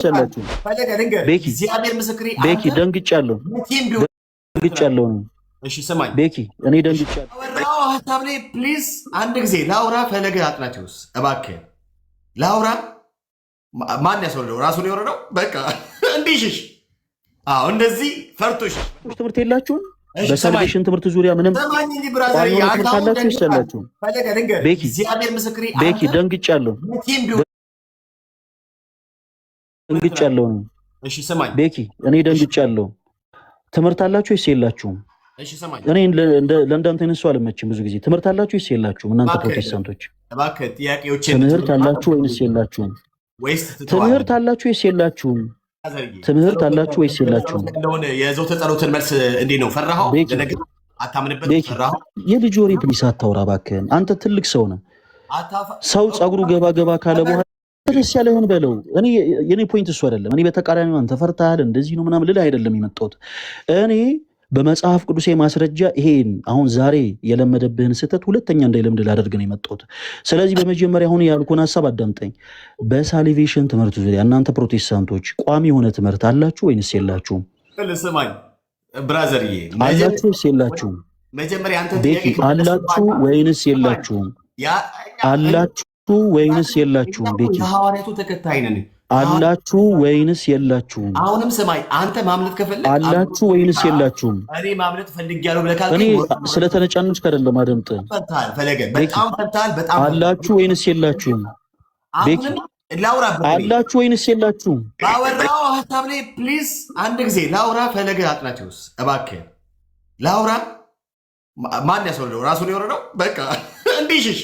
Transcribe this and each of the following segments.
ሰላችሁ ቤኪ ቤኪ ደንግጫለሁ ነው። እሺ ሰማኝ ቤኪ እኔ ደንግጫለሁ። አወራው ሐሳብ ላይ ፕሊዝ አንድ ጊዜ ላውራ ፈለገ አጥናቴውስ እባክህ ላውራ። ማን ያስወረደው? ራሱን የወረደው በቃ እንዲሽሽ። አዎ እንደዚህ ፈርቶሽ ትምህርት የላችሁም። በሳልቬሽን ትምህርት ዙሪያ ምንም ሰማኝ እንጂ ብራዘር ያካውታችሁ ይሰላችሁ። ፈለገ ድንገት ቤኪ እግዚአብሔር ምስክሬ ቤኪ ደንግጫለሁ ነው። እሺ ሰማኝ ቤኪ እኔ ደንግጫለሁ። ትምህርት አላችሁ ወይስ የላችሁም? እሺ ሰማኝ። እኔ ለእንዳንተ ነሱ አልመችም። ብዙ ጊዜ ትምህርት አላችሁ ወይስ የላችሁም? እናንተ ፕሮቴስታንቶች እባክህ ጥያቄዎችን ትምህርት አላችሁ ወይስ የላችሁም? ትምህርት አላችሁ ወይስ የላችሁም? ትምህርት አላችሁ ወይስ የላችሁም? የዘው ተጸሎትን መልስ እንዴት ነው? ፈራኸው? ለነገር አታምንበት? ፈራኸው? የልጅ ወሬ ፕሊስ አታውራ እባክህን። አንተ ትልቅ ሰው ነህ። ሰው ጸጉሩ ገባ ገባ ካለ በኋላ ደስ ያለ ይሆን በለው። እኔ የኔ ፖይንት እሱ አይደለም። እኔ በተቃራኒው አንተ ፈርተሃል እንደዚህ ነው ምናምን ልልህ አይደለም የመጣሁት። እኔ በመጽሐፍ ቅዱሴ ማስረጃ ይሄን አሁን ዛሬ የለመደብህን ስህተት ሁለተኛ እንዳይለምድ ላደርግ ነው የመጣሁት። ስለዚህ በመጀመሪያ አሁን ያልኩህን ሀሳብ አዳምጠኝ። በሳልቬሽን ትምህርት ዙሪያ እናንተ ፕሮቴስታንቶች ቋሚ የሆነ ትምህርት አላችሁ ወይንስ የላችሁም? ስማኝ ብራዘርዬ፣ አላችሁ ወይስ የላችሁም? መጀመሪያ አንተ አላችሁ ወይንስ የላችሁም? አላችሁ ወይንስ የላችሁም? ቤኪ ሐዋርያቱ ተከታይ ነን። አላችሁ ወይንስ የላችሁም? አሁንም ስማኝ፣ አንተ ማምለጥ ከፈለክ አላችሁ ወይንስ የላችሁም? እኔ ማምለጥ ፈልጌያለሁ ብለህ ካልከኝ እኔ ስለተነጫነጭ አይደለም። አደምጥ ፈለገ በጣም ፈታል። በጣም አላችሁ ወይንስ የላችሁም? ቤኪ ላውራ አላችሁ ወይንስ የላችሁም? ባወራው ሐሳብ ላይ ፕሊዝ አንድ ጊዜ ላውራ። ፈለገ አጥናቴውስ እባክህ ላውራ። ማን ያስወረደው? ራሱን የወረደው በቃ እንዲሽሽ።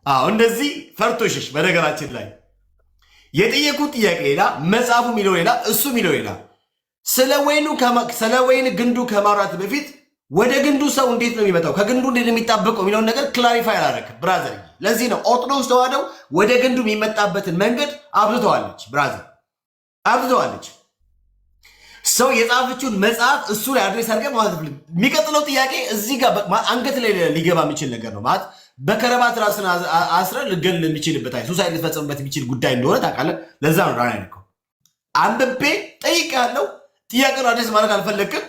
አዎ እንደዚህ ፈርቶሽሽ። በነገራችን ላይ የጠየቁት ጥያቄ ሌላ፣ መጽሐፉ የሚለው ሌላ፣ እሱ የሚለው ሌላ። ስለ ወይን ግንዱ ከማውራት በፊት ወደ ግንዱ ሰው እንዴት ነው የሚመጣው፣ ከግንዱ እንዴት ነው የሚጣበቀው የሚለውን ነገር ክላሪፋይ አላደረክ ብራዘር። ለዚህ ነው ኦርቶዶክስ ተዋህደው ወደ ግንዱ የሚመጣበትን መንገድ አብዝተዋለች ብራዘር፣ አብዝተዋለች። ሰው የጻፈችውን መጽሐፍ እሱ ላይ አድሬስ አድርገህ ማለት ነው። የሚቀጥለው ጥያቄ እዚህ ጋር አንገት ላይ ሊገባ የሚችል ነገር ነው ማለት በከረባት ራስን አስረ ልገል የሚችልበት ሱሳይድ ልትፈጽምበት የሚችል ጉዳይ እንደሆነ ታውቃለህ። ለዛ ነው ራና ያልከው። አንብቤ ጠይቄያለሁ። ጥያቄውን አድሬስ ማድረግ አልፈለግክም።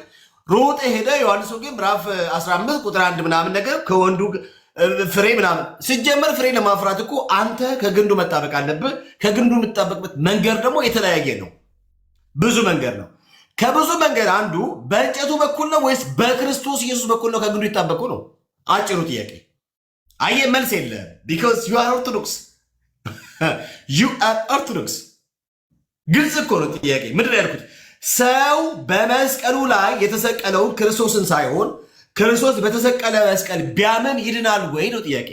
ሮጠ ሄደ ዮሐንስ ወንጌል ምዕራፍ 15 ቁጥር 1 ምናምን ነገር ከወንዱ ፍሬ ምናምን። ሲጀመር ፍሬ ለማፍራት እኮ አንተ ከግንዱ መጣበቅ አለብህ። ከግንዱ የምትጣበቅበት መንገድ ደግሞ የተለያየ ነው። ብዙ መንገድ ነው። ከብዙ መንገድ አንዱ በእንጨቱ በኩል ነው ወይስ በክርስቶስ ኢየሱስ በኩል ነው ከግንዱ ይጣበቁ ነው አጭሩ ጥያቄ። አየ መልስ የለም። ቢኮዝ ዩ አር ኦርቶዶክስ ዩ አር ኦርቶዶክስ። ግልጽ እኮ ነው ጥያቄ። ምንድን ነው ያልኩት? ሰው በመስቀሉ ላይ የተሰቀለውን ክርስቶስን ሳይሆን ክርስቶስ በተሰቀለ መስቀል ቢያምን ይድናል ወይ ነው ጥያቄ።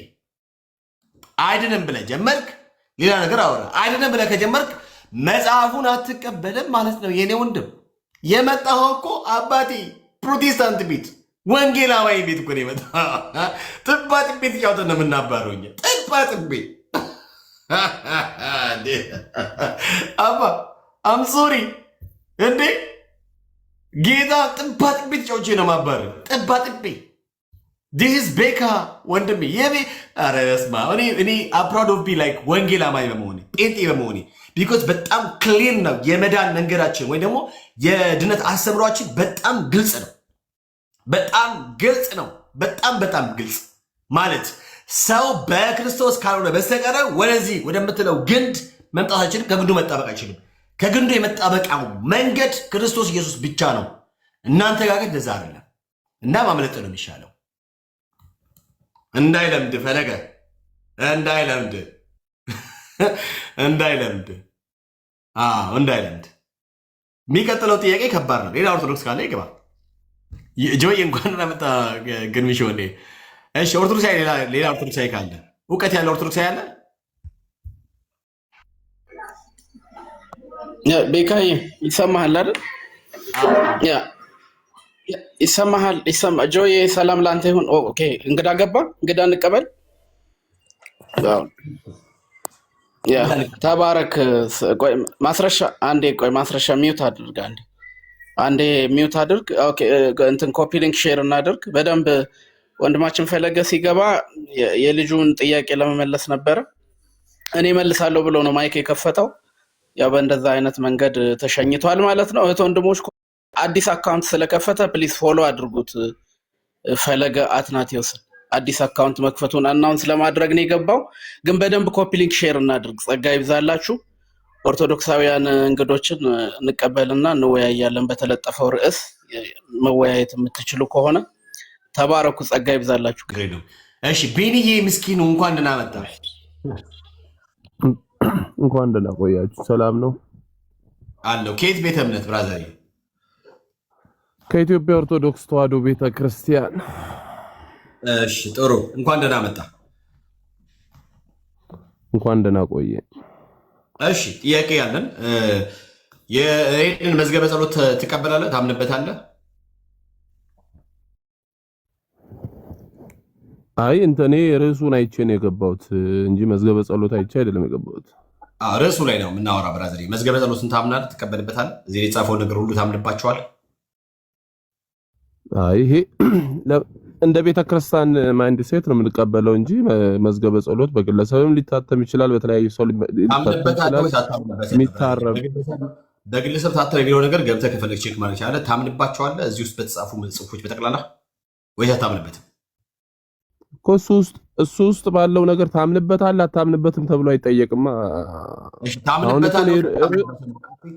አይድንም ብለህ ጀመርክ፣ ሌላ ነገር አወራ። አይድንም ብለህ ከጀመርክ መጽሐፉን አትቀበልም ማለት ነው የኔ ወንድም። የመጣኸው እኮ አባቴ ፕሮቴስታንት ቤት ወንጌላዊ ቤት እኮ ነው የመጣኸው። ጥባ ጥቤ ትጫወተን ነው የምናባረው እኛ። ጥባ ጥቤ አባ አም ሶሪ እንዴ ጌታ ጥባ ጥቤ ትጫወቼ ነው ማባረ። ጥባ ጥቤ ዲስ ቤካ ወንድሜ የቤ ኧረ በስመ አብ። እኔ አፕራውድ ኦፍ ቢ ላይክ ወንጌላዊ በመሆኔ ጴንጤ በመሆኔ ቢኮዝ በጣም ክሊር ነው የመዳን መንገዳችን ወይ ደግሞ የድነት አስተምሯችን በጣም ግልጽ ነው። በጣም ግልጽ ነው። በጣም ግልጽ ማለት ሰው በክርስቶስ ካልሆነ በስተቀረ ወደዚህ ወደምትለው ግንድ መምጣት አይችልም። ከግንዱ መጣበቅ አይችልም። ከግንዱ የመጣበቂያው መንገድ ክርስቶስ ኢየሱስ ብቻ ነው። እናንተ ጋር ግን እንደዛ አይደለም እና ማምለጥ ነው የሚሻለው። እንዳይለምድ ፈለገ እንዳይለምድ እንዳይለምድ። የሚቀጥለው ጥያቄ ከባድ ነው። ሌላ ኦርቶዶክስ ካለ ይገባ። ጆይ እንኳን ለመጣ ግን ሚሽ ወንዴ። እሺ ኦርቶዶክስ ሌላ ኦርቶዶክስ ካለ እውቀት ያለ ኦርቶዶክስ ያለ ቤካዬ ይሰማሃል አይደል? ይሰማሃል? ጆይ ሰላም ላንተ ይሁን። ኦኬ እንግዳ ገባ። እንግዳ እንቀበል። ተባረክ። ማስረሻ አንዴ ቆይ፣ ማስረሻ ሚውት አድርግ አንዴ ሚውት አድርግ። ኦኬ እንትን ኮፒ ሊንክ ሼር እናድርግ በደንብ። ወንድማችን ፈለገ ሲገባ የልጁን ጥያቄ ለመመለስ ነበረ። እኔ መልሳለሁ ብሎ ነው ማይክ የከፈተው። ያው በእንደዛ አይነት መንገድ ተሸኝቷል ማለት ነው። እህት ወንድሞች አዲስ አካውንት ስለከፈተ ፕሊዝ ፎሎ አድርጉት። ፈለገ አትናቴዎስን አዲስ አካውንት መክፈቱን አናውንስ ለማድረግ ነው የገባው። ግን በደንብ ኮፒ ሊንክ ሼር እናድርግ። ጸጋ ይብዛላችሁ። ኦርቶዶክሳውያን እንግዶችን እንቀበልና እንወያያለን። በተለጠፈው ርዕስ መወያየት የምትችሉ ከሆነ ተባረኩ። ጸጋ ይብዛላችሁ። እሺ ቤንዬ ምስኪኑ እንኳን ደህና መጣ። እንኳን ደህና ቆያችሁ። ሰላም ነው አለው። ከየት ቤተ እምነት ብራዘር? ከኢትዮጵያ ኦርቶዶክስ ተዋሕዶ ቤተክርስቲያን። እሺ ጥሩ፣ እንኳን ደህና መጣ። እንኳን ደህና ቆየ። እሺ ጥያቄ ያለን የሬድን መዝገበ ጸሎት ትቀበላለህ? ታምንበታለህ? አይ እኔ ርዕሱን አይቼ ነው የገባሁት እንጂ መዝገበ ጸሎት አይቼ አይደለም የገባሁት። ርዕሱ ላይ ነው የምናወራ ብራዘር። መዝገበ ጸሎትን ታምናለህ? ትቀበልበታለህ? እዚህ የጻፈው ነገር ሁሉ ታምንባቸዋል? አይ ይሄ እንደ ቤተክርስቲያን ማይንድ ሴት ነው የምንቀበለው እንጂ መዝገበ ጸሎት በግለሰብም ሊታተም ይችላል፣ በተለያዩ ሰው የሚታረም በግለሰብ ታተም የሚለው ነገር ገብተህ ከፈለግ ቼክ ማለት ይችላል። ታምንባቸዋለህ? እዚህ ውስጥ በተጻፉ ጽሑፎች በጠቅላላ ወይስ አታምንበትም? እሱ ውስጥ ባለው ነገር ታምንበታለህ አታምንበትም ተብሎ አይጠየቅማ።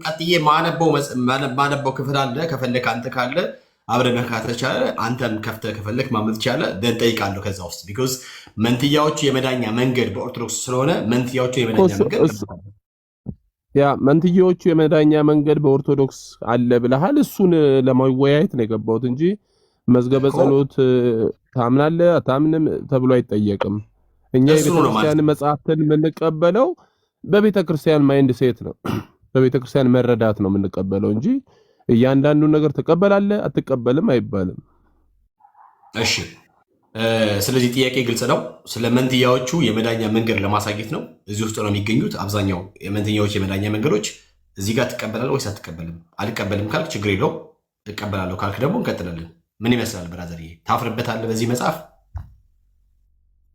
ቀጥዬ ማነበው ክፍል አለ። ከፈለክ አንተ ካለ አብረን መካተት ይቻላል። አንተም ከፍተህ ከፈለክ ማመን ይቻላል። ደን ጠይቃለሁ ከዛ ውስጥ ቢኮዝ መንትያዎቹ የመዳኛ መንገድ በኦርቶዶክስ ስለሆነ መንትያዎቹ የመዳኛ መንገድ መንትያዎቹ የመዳኛ መንገድ በኦርቶዶክስ አለ ብለሃል። እሱን ለማወያየት ነው የገባሁት እንጂ መዝገበ ጸሎት ታምናለህ አታምንም ተብሎ አይጠየቅም። እኛ የቤተክርስቲያን መጽሐፍትን የምንቀበለው በቤተክርስቲያን ማይንድ ሴት ነው፣ በቤተክርስቲያን መረዳት ነው የምንቀበለው እንጂ እያንዳንዱን ነገር ትቀበላለህ አትቀበልም አይባልም። እሺ ስለዚህ ጥያቄ ግልጽ ነው። ስለ መንትያዎቹ የመዳኛ መንገድ ለማሳየት ነው። እዚህ ውስጥ ነው የሚገኙት አብዛኛው የመንትያዎች የመዳኛ መንገዶች። እዚህ ጋር ትቀበላለህ ወይስ አትቀበልም? አልቀበልም ካልክ ችግር የለው፣ እቀበላለሁ ካልክ ደግሞ እንቀጥላለን። ምን ይመስላል ብራዘር? ታፍርበታለህ በዚህ መጽሐፍ?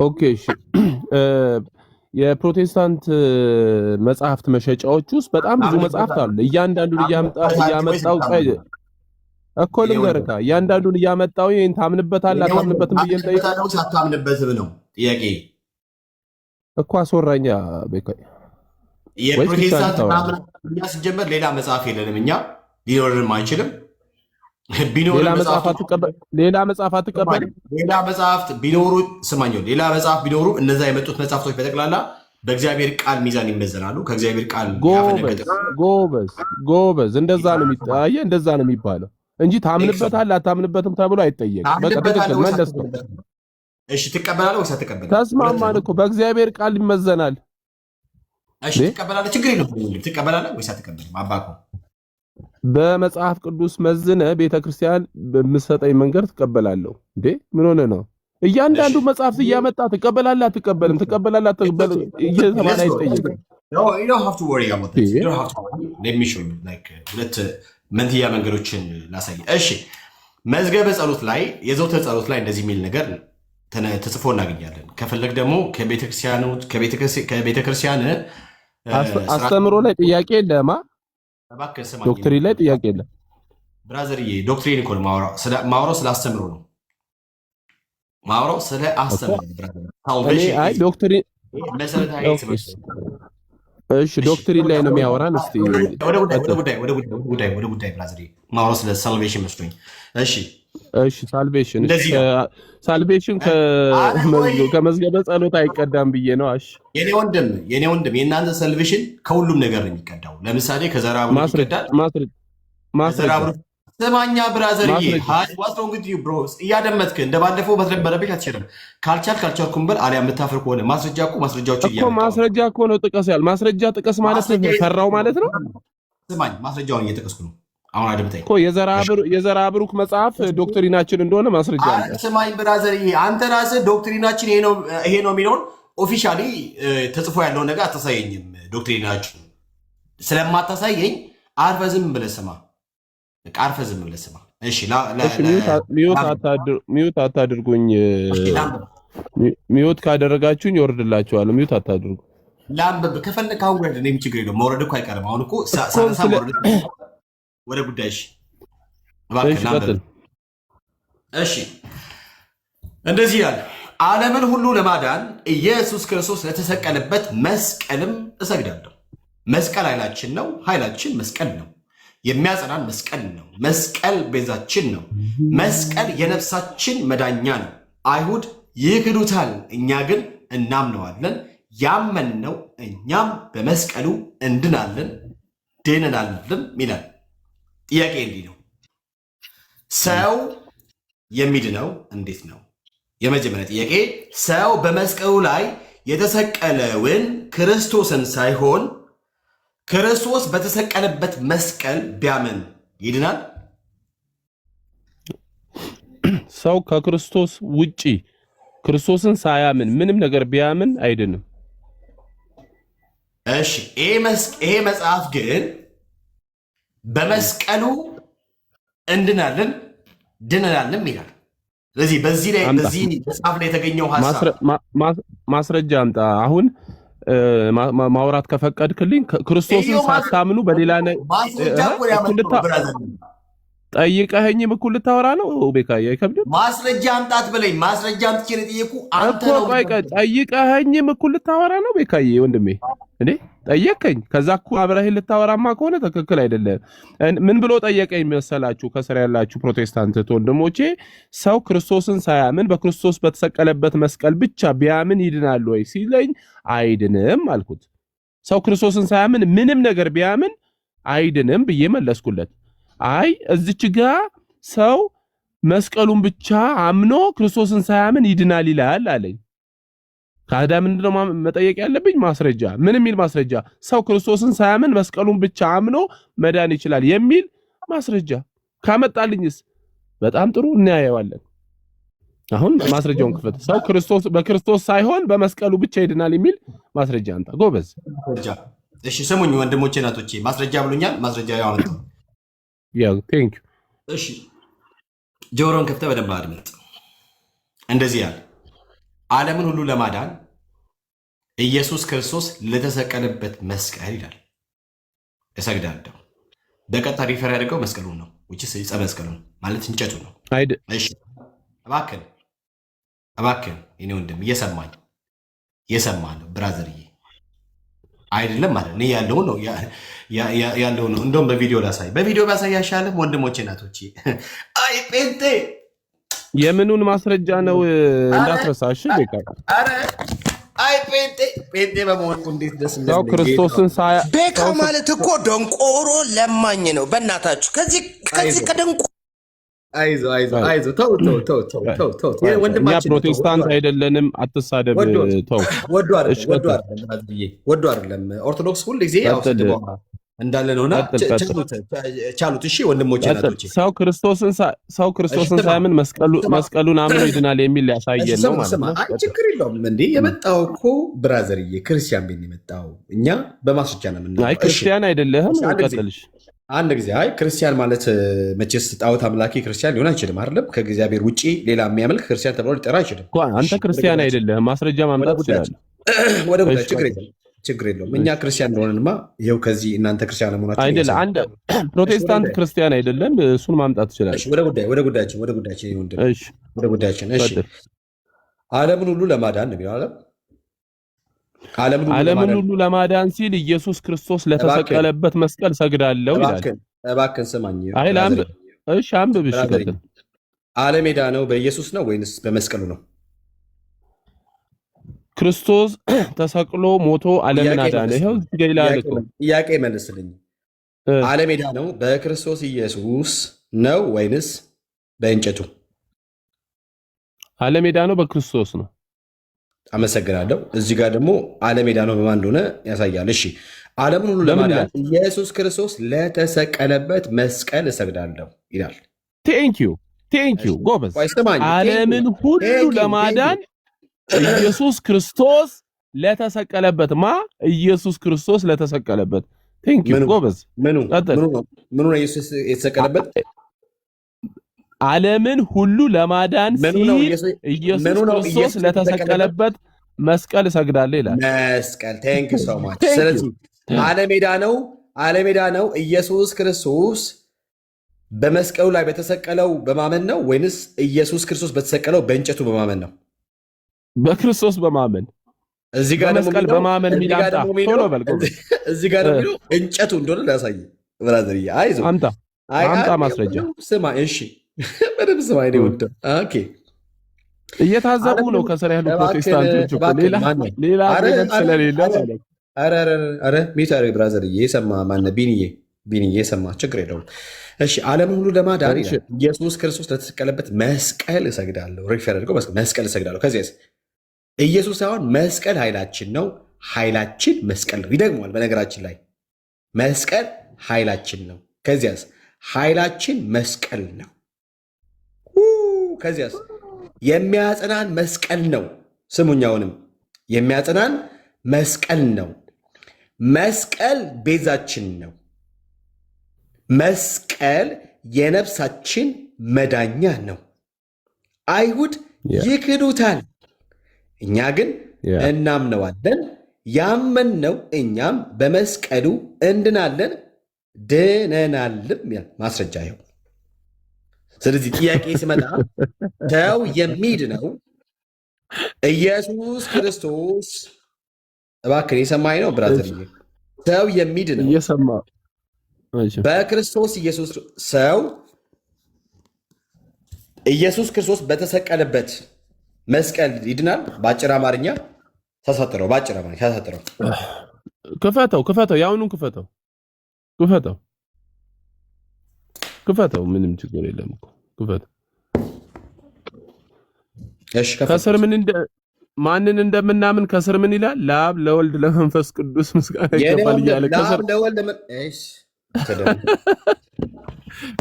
ኦኬ እሺ። የፕሮቴስታንት መጽሐፍት መሸጫዎች ውስጥ በጣም ብዙ መጽሐፍት አሉ። እያንዳንዱን እያመጣው እኮ ልንገርህ፣ እያንዳንዱን እያመጣው ይሄን ታምንበታለህ አታምንበትም ብዬ ልጠይቅህ። አታምንበትም ነው ጥያቄ እኮ አስወራኛ በቃ። የፕሮቴስታንት እኛ ስንጀምር ሌላ መጽሐፍ የለንም፣ እኛ ሊኖርንም አይችልም። ሌላ መጽሐፍ አትቀበል። ሌላ መጽሐፍት ቢኖሩ ስማኝ፣ ሌላ መጽሐፍ ቢኖሩ እነዛ የመጡት መጽሐፍቶች በጠቅላላ በእግዚአብሔር ቃል ሚዛን ይመዘናሉ። ከእግዚአብሔር ቃል ጎበዝ፣ እንደዛ ነው የሚታየ፣ እንደዛ ነው የሚባለው እንጂ ታምንበታለህ አታምንበትም ተብሎ አይጠየቅም። በቃ ትክክል መለስ ነው። እሺ ትቀበላለህ ወይስ አትቀበልም? ተስማማን እኮ በእግዚአብሔር ቃል ይመዘናል። እሺ ትቀበላለህ፣ ችግር የለም። ትቀበላለህ ወይስ አትቀበልም? አባኮ በመጽሐፍ ቅዱስ መዝነ ቤተክርስቲያን በምትሰጠኝ መንገድ ትቀበላለሁ። እንዴ ምን ሆነ ነው? እያንዳንዱ መጽሐፍ እያመጣ ትቀበላለህ አትቀበልም፣ ትቀበላለህ አትቀበልም እየተባለ አይጠየቅም። ሁለት መንትያ መንገዶችን ላሳይ። እሺ መዝገበ ጸሎት ላይ የዘውትር ጸሎት ላይ እንደዚህ የሚል ነገር ተጽፎ እናገኛለን። ከፈለግ ደግሞ ከቤተክርስቲያን አስተምሮ ላይ ጥያቄ የለማ ዶክትሪን ላይ ጥያቄ የለም ብራዘርዬ። ዶክትሪን እኮ ነው ማውራው፣ ስለ አስተምሮ ነው ማውራው፣ ስለ አስተምሮ አይ ዶክትሪን እሺ ዶክትሪን ላይ ነው የሚያወራን። እስቲ ወደ ጉዳይ ብራዘርዬ፣ ማውራው ስለ ሳልቬሽን መስሎኝ። እሺ ሳልቬሽን ከመዝገበ ጸሎት አይቀዳም ብዬ ነው። እሺ የኔ ወንድም የእናንተ ሳልቬሽን ከሁሉም ነገር ነው የሚቀዳው። ለምሳሌ ከዘራ ብሩክ ይቀዳል። ስማኛ ብራዘርዬ፣ እያደመጥክ እንደባለፈው በተለበረ ቤት አትችልም። ካልቻልኩም በል አሊያ የምታፍር ከሆነ ማስረጃ እኮ ማስረጃዎች ማስረጃ እኮ ነው ጥቀስ ያል ማስረጃ ጥቀስ ማለት ፈራው ማለት ነው። ስማኝ ማስረጃውን እየጠቀስኩ ነው። አሁን አድምጠኝ እኮ የዘራ ብሩክ መጽሐፍ ዶክትሪናችን እንደሆነ ማስረጃ አለ። ስማኝ ብራዘርዬ፣ አንተ ራስህ ዶክትሪናችን ይሄ ነው የሚለውን ኦፊሻሊ ተጽፎ ያለውን ነገር አታሳየኝም። ዶክትሪናችን ስለማታሳየኝ አርፈህ ዝም ብለህ ስማ። እሺ ሚዩት አታድርጉኝ። ሚዩት ካደረጋችሁኝ ይወርድላችኋል። ሚዩት አታድርጉ። ላንብብ ከፈለክ አውረድ። እኔም ችግር የለውም መውረድ እኮ አይቀርም። አሁን እኮ ሳነሳ መውረድ ወደ ጉዳይሽ እባክህ ላንብብ። እሺ እንደዚህ ይላል፣ ዓለምን ሁሉ ለማዳን ኢየሱስ ክርስቶስ ለተሰቀለበት መስቀልም እሰግዳለሁ። መስቀል ኃይላችን ነው። ኃይላችን መስቀል ነው። የሚያጸናን መስቀል ነው። መስቀል ቤዛችን ነው። መስቀል የነፍሳችን መዳኛ ነው። አይሁድ ይክዱታል፣ እኛ ግን እናምነዋለን። ያመንነው እኛም በመስቀሉ እንድናለን ድነናልም ይላል። ጥያቄ እንዲህ ነው፣ ሰው የሚድነው እንዴት ነው? የመጀመሪያ ጥያቄ፣ ሰው በመስቀሉ ላይ የተሰቀለውን ክርስቶስን ሳይሆን ክርስቶስ በተሰቀለበት መስቀል ቢያምን ይድናል? ሰው ከክርስቶስ ውጪ ክርስቶስን ሳያምን ምንም ነገር ቢያምን አይድንም። እሺ ይሄ መጽሐፍ ግን በመስቀሉ እንድናለን ድነናልም ይላል። ስለዚህ በዚህ መጽሐፍ ላይ የተገኘው ሐሳብ ማስረጃ አምጣ። አሁን ማውራት ከፈቀድክልኝ ክርስቶስን ሳታምኑ በሌላ ጠይቀኸኝም እኩል ልታወራ ነው። ቤካዬ አይከብድም። ማስረጃ አምጣት በለኝ። ማስረጃ አምጥቼ ነው የጠየኩህ አንተ ነው። ጠይቀኸኝም እኩል ልታወራ ነው ቤካዬ ወንድሜ። እንዴ ጠየቀኝ፣ ከዛ እኩል አብረህ ልታወራማ ከሆነ ትክክል አይደለም። ምን ብሎ ጠየቀኝ መሰላችሁ? ከስር ያላችሁ ፕሮቴስታንት ወንድሞቼ፣ ሰው ክርስቶስን ሳያምን በክርስቶስ በተሰቀለበት መስቀል ብቻ ቢያምን ይድናል ወይ ሲለኝ አይድንም አልኩት። ሰው ክርስቶስን ሳያምን ምንም ነገር ቢያምን አይድንም ብዬ መለስኩለት። አይ እዚች ጋ ሰው መስቀሉን ብቻ አምኖ ክርስቶስን ሳያምን ይድናል ይላል አለኝ። ታዲያ ምንድነው መጠየቅ ያለብኝ? ማስረጃ። ምን የሚል ማስረጃ? ሰው ክርስቶስን ሳያምን መስቀሉን ብቻ አምኖ መዳን ይችላል የሚል ማስረጃ ካመጣልኝስ በጣም ጥሩ እናያየዋለን። አሁን ማስረጃውን ክፈት። ሰው በክርስቶስ ሳይሆን በመስቀሉ ብቻ ይድናል የሚል ማስረጃ አንጣ ጎበዝ። እሺ ስሙኝ ወንድሞቼ እናቶቼ፣ ማስረጃ ብሎኛል። ማስረጃ ያመጣው ቴንክ ዩ። እሺ ጆሮን ከፍተህ በደንብ አድምጥ። እንደዚህ ያለ ዓለምን ሁሉ ለማዳን ኢየሱስ ክርስቶስ ለተሰቀለበት መስቀል ይላል እሰግዳለሁ። በቀጥታ ሪፈር ያደርገው መስቀሉን ነው፣ ዕፀ መስቀሉን ማለት እንጨቱ ነው። እሺ እባክህን የኔ ወንድም እየሰማህ ነው ብራዘርዬ፣ አይደለም ማለት እኔ ያለውን ነው እንደውም በቪዲዮ ባሳይ ያሻልም ወንድሞቼ እናቶቼ። አይ ጴንጤ የምኑን ማስረጃ ነው እንዳትረሳሽ። አይ ጴንጤ በመሆንኩ እንዴት ደስ እንደሚል ክርስቶስን ቤካ ማለት እኮ ደንቆሮ ለማኝ ነው። በእናታችሁ ከዚህ ከደንቆ አይዞ ተው። እኛ ፕሮቴስታንት አይደለንም፣ አትሳደብ። ተው ወዶ አይደለም። ኦርቶዶክስ ሁሉ ጊዜ እንዳለ ነውና ቻሉት። እሺ ወንድሞቼ እናቶቼ፣ ሰው ክርስቶስን ሳያምን መስቀሉን አምኖ ይድናል የሚል ያሳየን ነው ማለት ነው። ችግር የለውም እንዴ። የመጣው እኮ ብራዘርዬ ክርስቲያን ቤት የመጣው እኛ በማስረጃ ነው የምናየው። አይ ክርስቲያን አይደለህም። ቀጥልሽ አንድ ጊዜ አይ ክርስቲያን ማለት መቼስ ጣዖት አምላኪ ክርስቲያን ሊሆን አይችልም አይደለም። ከእግዚአብሔር ውጭ ሌላ የሚያመልክ ክርስቲያን ተብሎ ሊጠራ አይችልም። አንተ ክርስቲያን አይደለህም፣ ማስረጃ ማምጣት ትችላለህ። ወደ ጉዳይ ችግር የለውም። እኛ ክርስቲያን እንደሆነንማ ይኸው ከዚህ እናንተ ክርስቲያን ለመሆናችሁ አይደለም። አንድ ፕሮቴስታንት ክርስቲያን አይደለም፣ እሱን ማምጣት ትችላለህ። ወደ ጉዳያችን እሺ። ዓለምን ሁሉ ለማዳን ነው የሚለው ዓለምን ሁሉ ለማዳን ሲል ኢየሱስ ክርስቶስ ለተሰቀለበት መስቀል ሰግዳለሁ ይላል። እባክህን ስማኝ። እሺ አንብብ። እሺ ቀጥል። ዓለም የዳነው በኢየሱስ ነው ወይንስ በመስቀሉ ነው? ክርስቶስ ተሰቅሎ ሞቶ ዓለምን አዳነ። ይኸው ይላል እኮ። ጥያቄ መልስልኝ። ዓለም የዳነው በክርስቶስ ኢየሱስ ነው ወይንስ በእንጨቱ? ዓለም የዳነው በክርስቶስ ነው። አመሰግናለሁ። እዚህ ጋር ደግሞ ዓለም የዳነው በማን እንደሆነ ያሳያል። እሺ ዓለምን ሁሉ ለማዳን ኢየሱስ ክርስቶስ ለተሰቀለበት መስቀል እሰግዳለሁ ይላል። ቴንኪዩ ጎበዝ። ዓለምን ሁሉ ለማዳን ኢየሱስ ክርስቶስ ለተሰቀለበት ኢየሱስ ክርስቶስ ለተሰቀለበት። ቴንኪዩ ጎበዝ። ምኑ ነው ኢየሱስ የተሰቀለበት? ዓለምን ሁሉ ለማዳን ሲል ኢየሱስ ክርስቶስ ለተሰቀለበት መስቀል እሰግዳለሁ ይላል። መስቀል ቴንክ ዩ ሶ ማች። ስለዚህ አለሜዳ ነው ኢየሱስ ክርስቶስ በመስቀሉ ላይ በተሰቀለው በማመን ነው ወይንስ ኢየሱስ ክርስቶስ በተሰቀለው በእንጨቱ በማመን ነው? በክርስቶስ በማመን። እዚህ ጋር ደግሞ በመስቀል በማመን ሚላጣ ቶሎ በል። እዚህ ጋር ደግሞ እንጨቱ እንደሆነ ላሳይ ብራዘር። አይዞህ አምጣ ማስረጃ። ስማ እሺ፣ በደምብ ስማ። እኔ ወደ ኦኬ እየታዘቡ ነው ከስር ያሉ ፕሮቴስታንቶች እኮ ሌላ ስለሌለ ማለት። ኧረ ሚታሪ ብራዘር እየሰማ ማነው ቢኒዬ የሰማ ችግር የለውም። እሺ ዓለምን ሁሉ ለማዳን ኢየሱስ ክርስቶስ ለተሰቀለበት መስቀል እሰግዳለሁ። ሪፈር አድርገው መስቀል እሰግዳለሁ። ከዚያስ ኢየሱስ ሳይሆን መስቀል ኃይላችን ነው። ኃይላችን መስቀል ነው። ይደግመዋል። በነገራችን ላይ መስቀል ኃይላችን ነው። ከዚያስ ኃይላችን መስቀል ነው። ከዚያስ የሚያጸናን መስቀል ነው። ስሙኛውንም የሚያጸናን መስቀል ነው። መስቀል ቤዛችን ነው። መስቀል የነፍሳችን መዳኛ ነው። አይሁድ ይክዱታል፣ እኛ ግን እናምነዋለን። ያመንነው እኛም በመስቀሉ እንድናለን ድነናልም። ማስረጃ ይኸው። ስለዚህ ጥያቄ ሲመጣ ሰው የሚድነው ኢየሱስ ክርስቶስ እባክህ የሰማኝ ነው ብራዘር። ሰው የሚድነው በክርስቶስ ኢየሱስ ሰው ኢየሱስ ክርስቶስ በተሰቀለበት መስቀል ይድናል። በአጭር አማርኛ ተሰጥረው፣ በአጭር አማርኛ ተሰጥረው። ክፈተው፣ ያውኑን ክፈተው። ምንም ችግር የለም እኮ ክፈተው። እሺ ከስር ማንን እንደምናምን ከስር ምን ይላል? ለአብ ለወልድ ለመንፈስ ቅዱስ ምስጋና ይገባል እያለ ከስር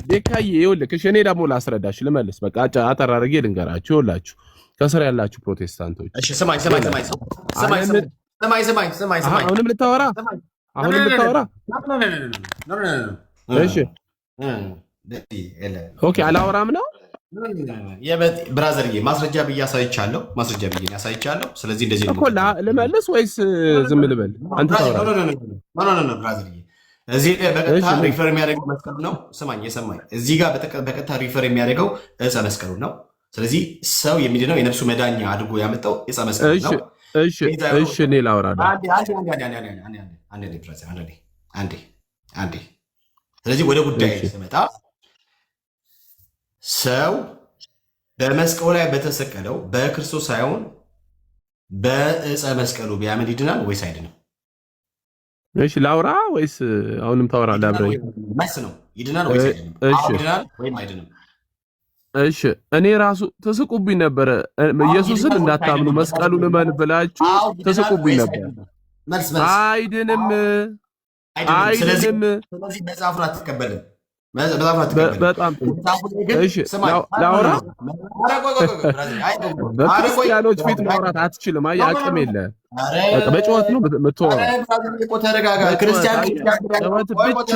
ዴካዬ ይኸውልህ። እኔ ደግሞ ላስረዳሽ ልመልስ። በቃ አጠር አድርጌ ልንገራችሁ። ይኸውላችሁ ከስር ያላችሁ ፕሮቴስታንቶች ስማኝ። አሁንም ልታወራ እሺ ኦኬ፣ አላወራም ነው ብራዘርዬ። ማስረጃ ብዬ አሳይቻለሁ። ስለዚህ እንደዚህ እኮ ልመልስ ወይስ ዝም ልበል? አንተ ብራዘርዬ እዚህ በቀጥታ ሪፈር የሚያደርገው መስቀሉ ነው። የሰማኝ እዚህ ጋር በቀጥታ ሪፈር የሚያደርገው ዕፀ መስቀሉ ነው። ስለዚህ ሰው የሚድነው የነፍሱ መዳኛ አድርጎ ያመጣው ዕፀ መስቀሉ ነው። እሺ እኔ ላውራ አንዴ። ስለዚህ ወደ ጉዳይ ስመጣ ሰው በመስቀሉ ላይ በተሰቀለው በክርስቶስ ሳይሆን በዕፀ መስቀሉ ቢያምን ይድናል ወይስ አይድንም? እሺ ላውራ ወይስ አሁንም ታወራለህ? አብረኝ መልስ ነው። ይድናል ወይስ አይድንም? ይድናል ወይም አይድንም? እሺ እኔ ራሱ ተስቁብኝ ነበረ። ኢየሱስን እንዳታምኑ መስቀሉን እመን ብላችሁ ተስቁብኝ ነበር። አይድንም። ስለዚህ መጽሐፉን አትቀበልም። በጣም እሺ ላውራ። በክርስቲያኖች ፊት ማውራት አትችልም። አይ አቅም የለህም። በጨዋታ ነው የምትወራው። ጨዋታ ብቻ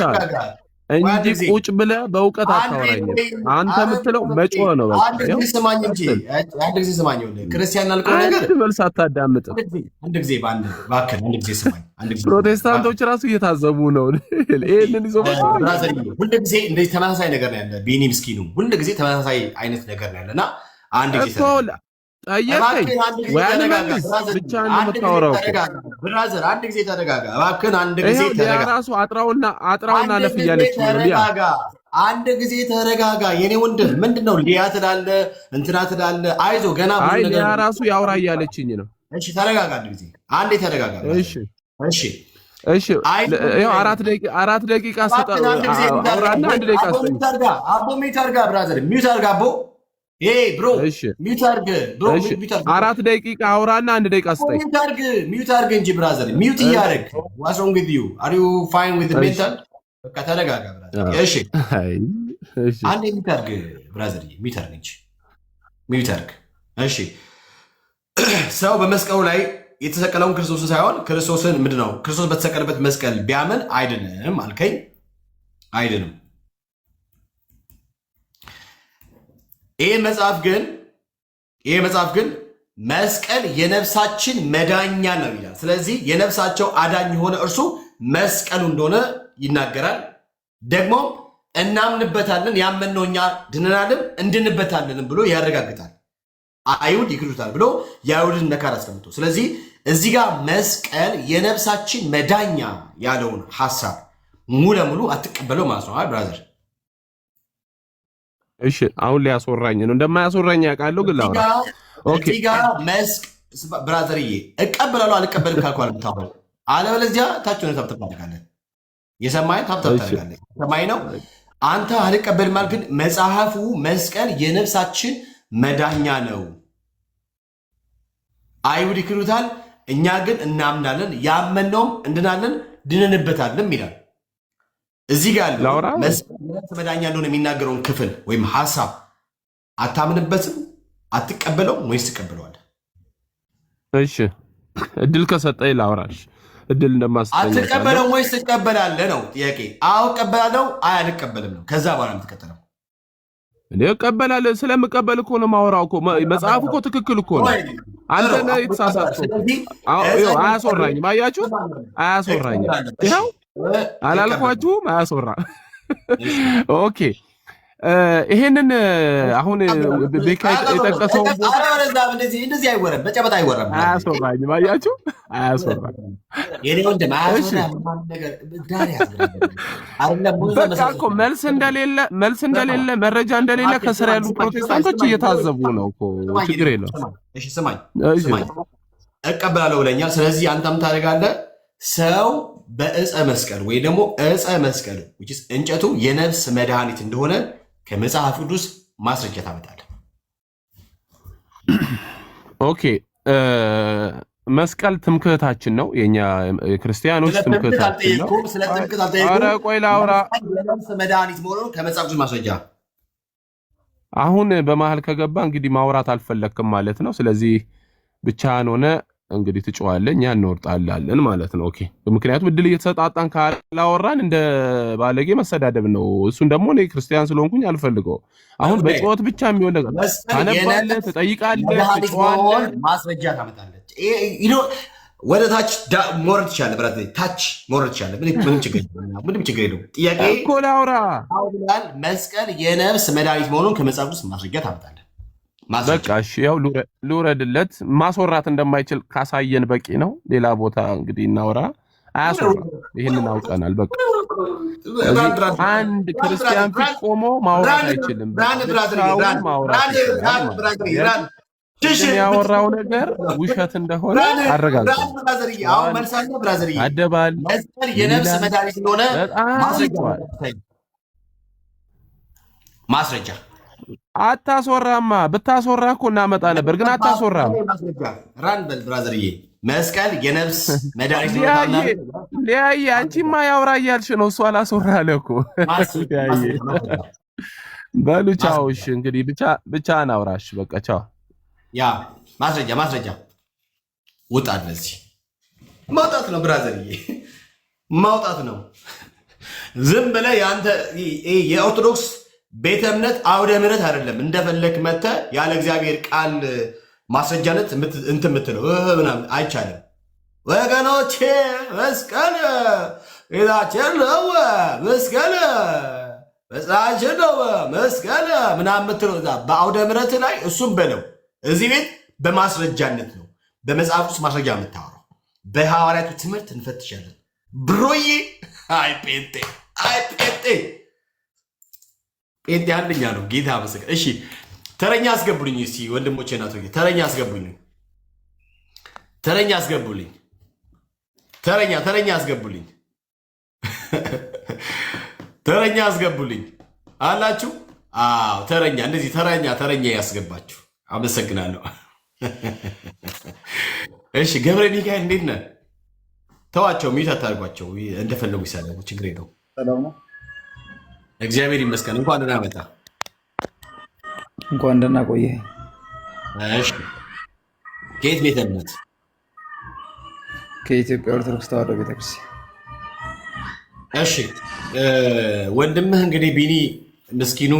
እንጂ ቁጭ ብለህ በእውቀት አታወራኝም። አንተ የምትለው መጮህ ነው። በቃ አንድ ጊዜ ስማኝ። ክርስቲያን አልከው ነገር መልስ አታዳምጥም። አንድ ጊዜ ስማኝ። ፕሮቴስታንቶች ራሱ እየታዘቡ ነው። ይሄንን ይዞ ሁሉ ጊዜ እንደዚህ ተመሳሳይ ነገር ነው ያለ። ቤኒ ምስኪኑ ሁሉ ጊዜ ተመሳሳይ አይነት ነገር ነው ያለና አንድ ጊዜ ጠየቀኝ ወይ አልመልስ ብቻ እንደምታወራው ብራዘር፣ አንድ ጊዜ ተረጋጋ እባክህን። አንድ ጊዜ ተረጋጋ። ራሱ አጥራውና ለፍ እያለች አንድ ጊዜ ተረጋጋ የኔ ወንድም። ምንድነው ሊያ ትላለህ እንትና ትላለህ። አይዞህ ገና አይ ሊያ ራሱ ያውራ እያለችኝ ነው። እሺ ተረጋጋ፣ አንዴ ተረጋጋ። እሺ ይኸው 4 ደቂቃ አውራና 1 ደቂቃ አቦ ሚውት አድርጋ ብራዘር፣ ሚውት አድርጋ አቦ። ብሮ ሚውት አድርግ ብሮ። 4 ደቂቃ አውራና 1 ደቂቃ ስጠኝ። ሚውት አድርግ እንጂ ብራዘር፣ ሚውት እያደረግ ዋትስ ሮንግ ዊዝ ዩ አር ዩ ፋይን ዊዝ ሜንታል? በቃ ተረጋጋ ብራዘር። እሺ አንዴ ሚውት አድርግ ብራዘር፣ ሚውት አድርግ እንጂ ሚውት አድርግ። እሺ ሰው በመስቀሉ ላይ የተሰቀለውን ክርስቶስን ሳይሆን ክርስቶስን ምንድነው ክርስቶስ በተሰቀለበት መስቀል ቢያምን አይድንም አልከኝ። አይድንም። ይሄ መጽሐፍ ግን መስቀል የነፍሳችን መዳኛ ነው ይላል። ስለዚህ የነፍሳቸው አዳኝ የሆነ እርሱ መስቀሉ እንደሆነ ይናገራል። ደግሞ እናምንበታለን፣ ያመንነው እኛ ድነናልም እንድንበታለንም ብሎ ያረጋግጣል። አይሁድ ይክዱታል ብሎ የአይሁድን መካር አስቀምጦ፣ ስለዚህ እዚህ ጋር መስቀል የነፍሳችን መዳኛ ያለውን ሐሳብ ሙሉ ለሙሉ አትቀበለው ማለት ነው ብራዘር። እሺ አሁን ሊያስወራኝ ነው። እንደማያስወራኝ ያውቃለሁ፣ ግን ላውራ። ኦኬ ብራዘርዬ እቀበላለሁ አልቀበልም ካልኩ አልምታው፣ አለበለዚያ ታች ሆነ ታብታብ ታደርጋለህ። የሰማኸኝ ታብታብ ታደርጋለህ። ሰማኸኝ ነው። አንተ አልቀበልም ማለት ግን መጽሐፉ መስቀል የነፍሳችን መዳኛ ነው። አይሁድ ይክዱታል፣ እኛ ግን እናምናለን፣ ያመንነውም እንድናለን ድነንበታልም ይላል። እዚህ ጋር መስቀል መዳኛ እንደሆነ የሚናገረውን ክፍል ወይም ሐሳብ አታምንበትም፣ አትቀበለውም ወይስ ትቀበለዋለህ? እሺ እድል ከሰጠኝ ላውራሽ። እድል እንደማስጠኝ አትቀበለውም ወይስ ትቀበላለህ ነው ጥያቄ። አዎ እቀበላለሁ፣ አይ አልቀበልም ነው። ከዛ በኋላ የምትቀጥለው እኔ እቀበላለሁ። ስለምቀበል እኮ ነው የማወራው እኮ። መጽሐፉ እኮ ትክክል እኮ ነው። አንተ ነህ የተሳሳትከው። አያስወራኝም። አያችሁ፣ አያስወራኝም። ይኸው አላልኳችሁም? አያስወራ። ኦኬ ይሄንን አሁን ቤካ የጠቀሰው እንደዚህ አይወረም፣ በጨበጣ አይወረም። አያስወራኝም። አያችሁ፣ አያስወራም። በቃ እኮ መልስ እንደሌለ መረጃ እንደሌለ ከስር ያሉ ፕሮቴስታንቶች እየታዘቡ ነው እኮ። ችግር የለውም። ስማኝ፣ እቀበላለሁ ብለኛል። ስለዚህ አንተም ታደርጋለህ። ሰው በዕፀ መስቀል ወይ ደግሞ ዕፀ መስቀል እንጨቱ የነፍስ መድኃኒት እንደሆነ ከመጽሐፍ ቅዱስ ማስረጃ ታመጣለህ። ኦኬ መስቀል ትምክህታችን ነው፣ የኛ ክርስቲያኖች ትምክህታችን ነው። ኧረ ቆይ ላውራ። የነፍስ መድኃኒት መሆኑን ከመጽሐፍ ቅዱስ ማስረጃ። አሁን በመሀል ከገባ እንግዲህ ማውራት አልፈለክም ማለት ነው። ስለዚህ ብቻህን ሆነ እንግዲህ ትጮዋለህ፣ እኛ እንወርጣለን ማለት ነው። ኦኬ ምክንያቱም እድል እየተሰጣጣን ካላወራን እንደ ባለጌ መሰዳደብ ነው። እሱን ደግሞ እኔ ክርስቲያን ስለሆንኩኝ አልፈልገው። አሁን በጩኸት ብቻ የሚሆን ነገር ታነባለህ፣ ትጠይቃለህ፣ ትጮዋለህ፣ ማስረጃ ታመጣለች። ወደ ታች መውረድ ትችላለህ፣ ብራት ታች መውረድ ትችላለህ። ምንም ችግር የለውም። ጥያቄ እኮ ላውራ። መስቀል የነፍስ መድኃኒት መሆኑን ከመጽሐፍ ቅዱስ ማስረጃ ታመጣለህ። በቃ እሺ፣ ያው ልውረድለት። ማስወራት እንደማይችል ካሳየን በቂ ነው። ሌላ ቦታ እንግዲህ እናወራ። አያስወራም፣ ይህንን አውቀናል። በቃ አንድ ክርስቲያን ፊት ቆሞ ማውራት አይችልም። ያወራው ነገር ውሸት እንደሆነ አረጋግጧል። አደባል የነፍስ መድኃኒት እንደሆነ ማስረጃ አታስወራማ። ብታስወራ እኮ እናመጣ ነበር፣ ግን አታስወራም። ራን በል ብራዘርዬ፣ መስቀል የነፍስ መድኃኒት ሊያየ አንቺማ ያውራ እያልሽ ነው። እሱ አላስወራ አለ እኮ። በሉ ቻው። እሺ እንግዲህ ብቻህን አውራሽ። በቃ ቻው። ያ ማስረጃ ውጣ። እነዚህ ማውጣት ነው ብራዘርዬ፣ ማውጣት ነው። ዝም ብለህ የአንተ የኦርቶዶክስ ቤተ እምነት አውደ ምሕረት አይደለም። እንደፈለክ መተህ ያለ እግዚአብሔር ቃል ማስረጃነት እንትን የምትለው ምናምን አይቻልም። ወገኖቼ መስቀል ጌታችን ነው፣ መስቀል መጽሐችን ነው፣ መስቀል ምናምን የምትለው በአውደ ምሕረት ላይ እሱም በለው። እዚህ ቤት በማስረጃነት ነው፣ በመጽሐፍ ውስጥ ማስረጃ የምታወራው። በሐዋርያቱ ትምህርት እንፈትሻለን ብሮዬ። አይ ጴንጤ ጴንጤ አንደኛ ነው። ጌታ መስቀል። እሺ ተረኛ አስገቡልኝ እስቲ ወንድሞቼ፣ እናቶቼ ተረኛ አስገቡልኝ። ተረኛ አስገቡልኝ። ተረኛ አስገቡልኝ አላችሁ? አዎ ተረኛ፣ እንደዚህ ተረኛ ያስገባችሁ። አመሰግናለሁ። እሺ ገብረ ሚካኤል እንዴት ነህ? ተዋቸው፣ ሚት አታርጓቸው፣ እንደፈለጉ ይሳለሙ፣ ችግር የለውም። እግዚአብሔር ይመስገን። እንኳን ደህና መጣ። እንኳን ደህና ቆየ። እሺ ከየት ቤተ እምነት? ከኢትዮጵያ ኦርቶዶክስ ተዋሕዶ ቤተክርስቲያን። እሺ ወንድምህ እንግዲህ ቢኒ ምስኪኑ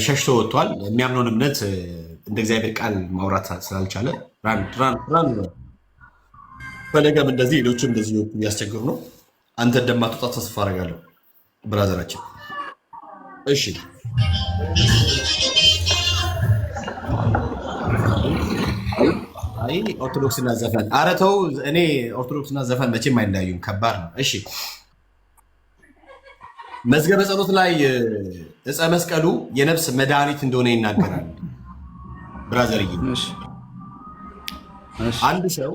ሸሽቶ ወጥቷል። የሚያምነውን እምነት እንደ እግዚአብሔር ቃል ማውራት ስላልቻለ ራን ፈለገም እንደዚህ ሌሎችም እንደዚህ እያስቸግሩ ነው። አንተ እንደማትወጣ ተስፋ አደርጋለሁ ብራዘራችን። እሺ አይ ኦርቶዶክስና ዘፈን ኧረ ተው። እኔ ኦርቶዶክስና ዘፈን መቼም አይለያዩም፣ ከባድ ነው። እሺ መዝገበ ጸሎት ላይ ዕፀ መስቀሉ የነፍስ መድኃኒት እንደሆነ ይናገራል። ብራዘርዬ አንድ ሰው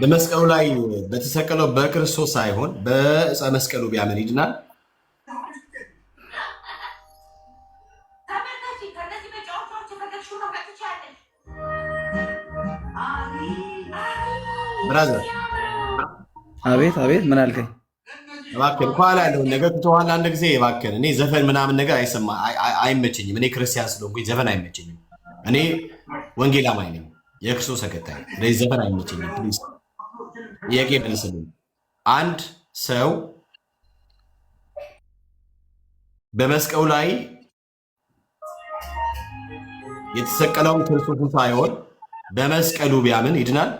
በመስቀሉ ላይ በተሰቀለው በክርስቶስ ሳይሆን በዕፀ መስቀሉ ቢያምን ይድናል። ብራዘር አቤት አቤት፣ ምን አልከኝ? እባክህን ከኋላ ያለውን ነገር ትተዋል። አንድ ጊዜ እባክህን። እኔ ዘፈን ምናምን ነገር አይመቸኝም። እኔ ክርስቲያን ስለሆንኩኝ ዘፈን አይመቸኝም። እኔ ወንጌል አማኝ ነኝ፣ የክርስቶስ ተከታይ። ስለዚህ ዘፈን አይመቸኝም። ፕሊዝ ጥያቄ መልስልኝ። አንድ ሰው በመስቀሉ ላይ የተሰቀለውን ክርስቶስን ሳይሆን በመስቀሉ ቢያምን ይድናል?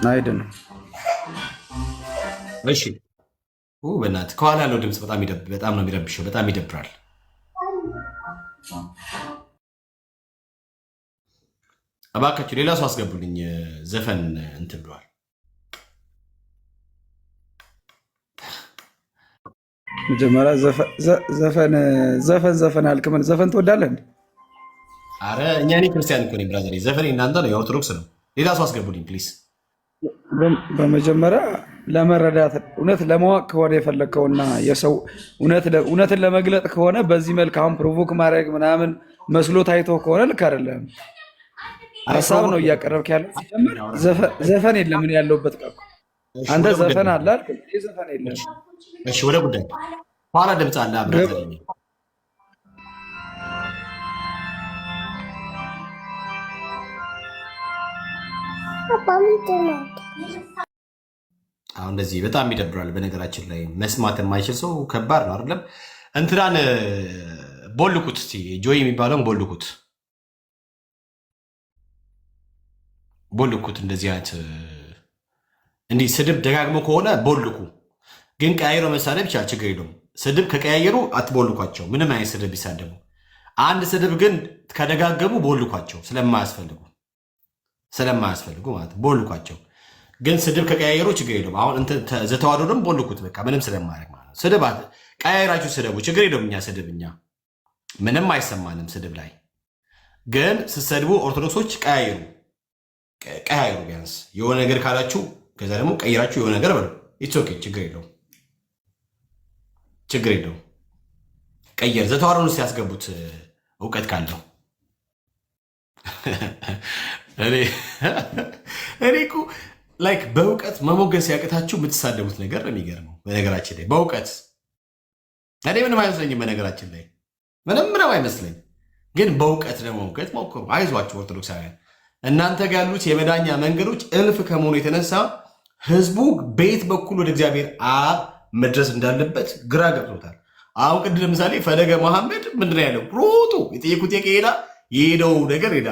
አይድንም። እሺ በእናትህ ከኋላ ያለው ድምፅ በጣም ነው የሚረብሸው፣ በጣም ይደብራል። እባካችሁ ሌላ ሰው አስገቡልኝ። ዘፈን እንትን ብለዋል። መጀመሪያ ዘፈን አልክ። ምን ዘፈን ትወዳለህ? አረ እኛ እኔ ክርስቲያን እኮ ነኝ ብራዘር። ዘፈን እናንተ ነው፣ የኦርቶዶክስ ነው። ሌላ ሰው አስገቡልኝ ፕሊዝ። በመጀመሪያ ለመረዳት እውነት ለማወቅ ከሆነ የፈለግከውና የሰው እውነትን ለመግለጥ ከሆነ በዚህ መልክ አሁን ፕሮቮክ ማድረግ ምናምን መስሎ ታይቶ ከሆነ ልክ አይደለም። ሀሳብ ነው እያቀረብክ ያለው። ዘፈን የለም ምን ያለውበት ቀ አንተ ዘፈን አለ አልክ፣ ዘፈን የለም። እሺ ወደ ጉዳይ ኋላ ድምፅ አለ ብራዘር። አሁን እንደዚህ በጣም ይደብራል። በነገራችን ላይ መስማት የማይችል ሰው ከባድ ነው አይደለም? እንትናን ቦልኩት እስኪ ጆይ የሚባለውን ቦልኩት። እንደዚህ አይነት እንዲህ ስድብ ደጋግሞ ከሆነ ቦልኩ፣ ግን ቀያየሮ መሳደብ ይቻል ችግር የለውም። ስድብ ከቀያየሩ አትቦልኳቸው፣ ምንም አይነት ስድብ ቢሳደቡ። አንድ ስድብ ግን ከደጋገሙ ቦልኳቸው፣ ስለማያስፈልጉ ማለት ቦልኳቸው። ግን ስድብ ከቀያየሩ ችግር የለውም። አሁን ዘተዋዶንም ቦልኩት፣ በቃ ምንም ስለማያደርግ ማለት ነው። ስድብ ቀያየራችሁ ስደቡ፣ ችግር የለውም። እኛ ምንም አይሰማንም ስድብ ላይ። ግን ስትሰድቡ ኦርቶዶክሶች ቀያየሩ፣ ቢያንስ የሆነ ነገር ካላችሁ ከዛ ደግሞ ቀይራችሁ የሆነ ነገር በሉ። ኢትስ ኦኬ፣ ችግር የለውም። ቀየር ዘተዋዶን ውስጥ ያስገቡት እውቀት ካለው እኔ እኮ ላይክ በእውቀት መሞገስ ያቅታችሁ የምትሳደቡት ነገር ነው የሚገርመው። በነገራችን ላይ በእውቀት እኔ ምንም አይመስለኝም። በነገራችን ላይ ምንም አይመስለኝ፣ ግን በእውቀት ለመሞገት ሞክሩ። አይዟችሁ ኦርቶዶክሳውያን፣ እናንተ ጋር ያሉት የመዳኛ መንገዶች እልፍ ከመሆኑ የተነሳ ህዝቡ በየት በኩል ወደ እግዚአብሔር አብ መድረስ እንዳለበት ግራ ገብቶታል። አሁን ቅድም ለምሳሌ ፈለገ መሐመድ ምንድን ነው ያለው? ሮጡ የጠየቁት የሄደው ነገር ሄዳ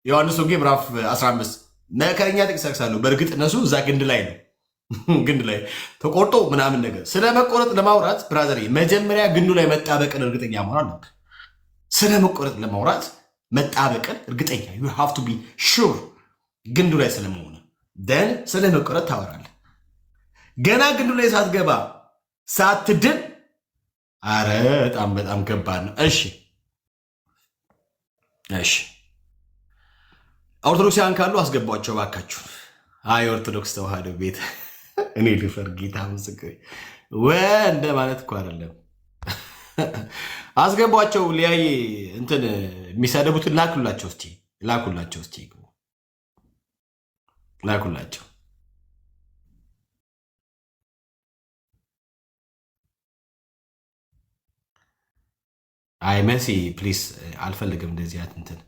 ዮሐንስ ወንጌል ምዕራፍ 15 መከረኛ ጥቅስ ያቅሳሉ። በእርግጥ እነሱ እዛ ግንድ ላይ ተቆርጦ ምናምን ነገር ስለ መቆረጥ ለማውራት ብራዘር መጀመሪያ ግንዱ ላይ መጣበቅን እርግጠኛ መሆን አለብህ። ስለ መቆረጥ ለማውራት መጣበቅን እርግጠኛ you have to be sure ግንዱ ላይ ስለመሆነ ደን ስለ መቆረጥ ታወራለህ። ገና ግንዱ ላይ ሳትገባ ሳትድን፣ አረ በጣም ከባድ ነው። እሺ ኦርቶዶክሳውያን ካሉ አስገቧቸው ባካችሁ። አይ ኦርቶዶክስ ተዋህዶ ቤት እኔ ልፈር ጌታ ምስክሬ እንደ ማለት እኮ አይደለም። አስገቧቸው። ሊያይ እንትን የሚሳደቡትን ላኩላቸው እስቲ ላኩላቸው። አይ መሲ ፕሊስ አልፈልግም እንደዚህ እንትን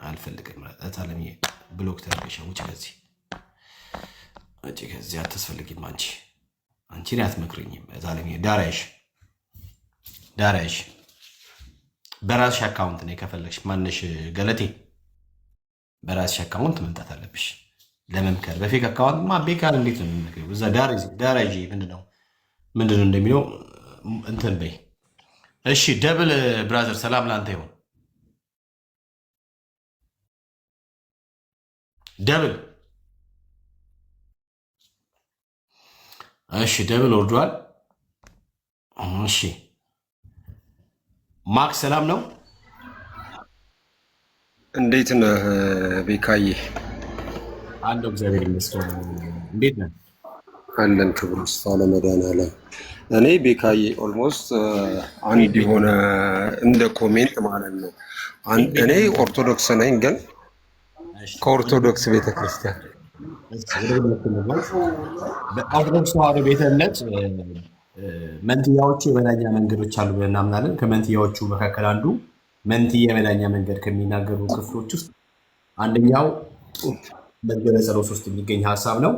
አልፈልግም። አታለሚ ብሎክ ተርገሽ ውጭ ከዚህ አታስፈልጊም። አንቺ አትመክርኝም። አታለሚ ዳራይሽ ዳራሽ በራስሽ አካውንት ነው ከፈለግሽ ማነሽ ገለቴ በራስሽ አካውንት መምጣት አለብሽ ለመምከር። በፌክ አካውንት ቤካር እንዴት ነው የምንነግረው? እዛ ዳራጅ ምንድነው እንደሚለው እንትን በይ። እሺ ደብል ብራዘር ሰላም ላንተ ይሁን። ደብል እሺ ደብል ወርዷል። እሺ ማክስ ሰላም ነው? እንዴት ነህ ቤካዬ? አለው እግዚአብሔር ይመስገን። እንዴት ነህ? አለን ክብር ይስፋ ለመድኃኒዓለም። እኔ ቤካዬ ኦልሞስት አንድ የሆነ እንደ ኮሜንት ማለት ነው። እኔ ኦርቶዶክስ ነኝ፣ ግን ከኦርቶዶክስ ቤተክርስቲያን በኦርቶዶክስ ተዋሕዶ ቤተ እምነት መንትያዎቹ የመዳኛ መንገዶች አሉ ብለን እናምናለን። ከመንትያዎቹ መካከል አንዱ መንትያ የመዳኛ መንገድ ከሚናገሩ ክፍሎች ውስጥ አንደኛው መዝገበ ጸሎት ውስጥ የሚገኝ ሀሳብ ነው።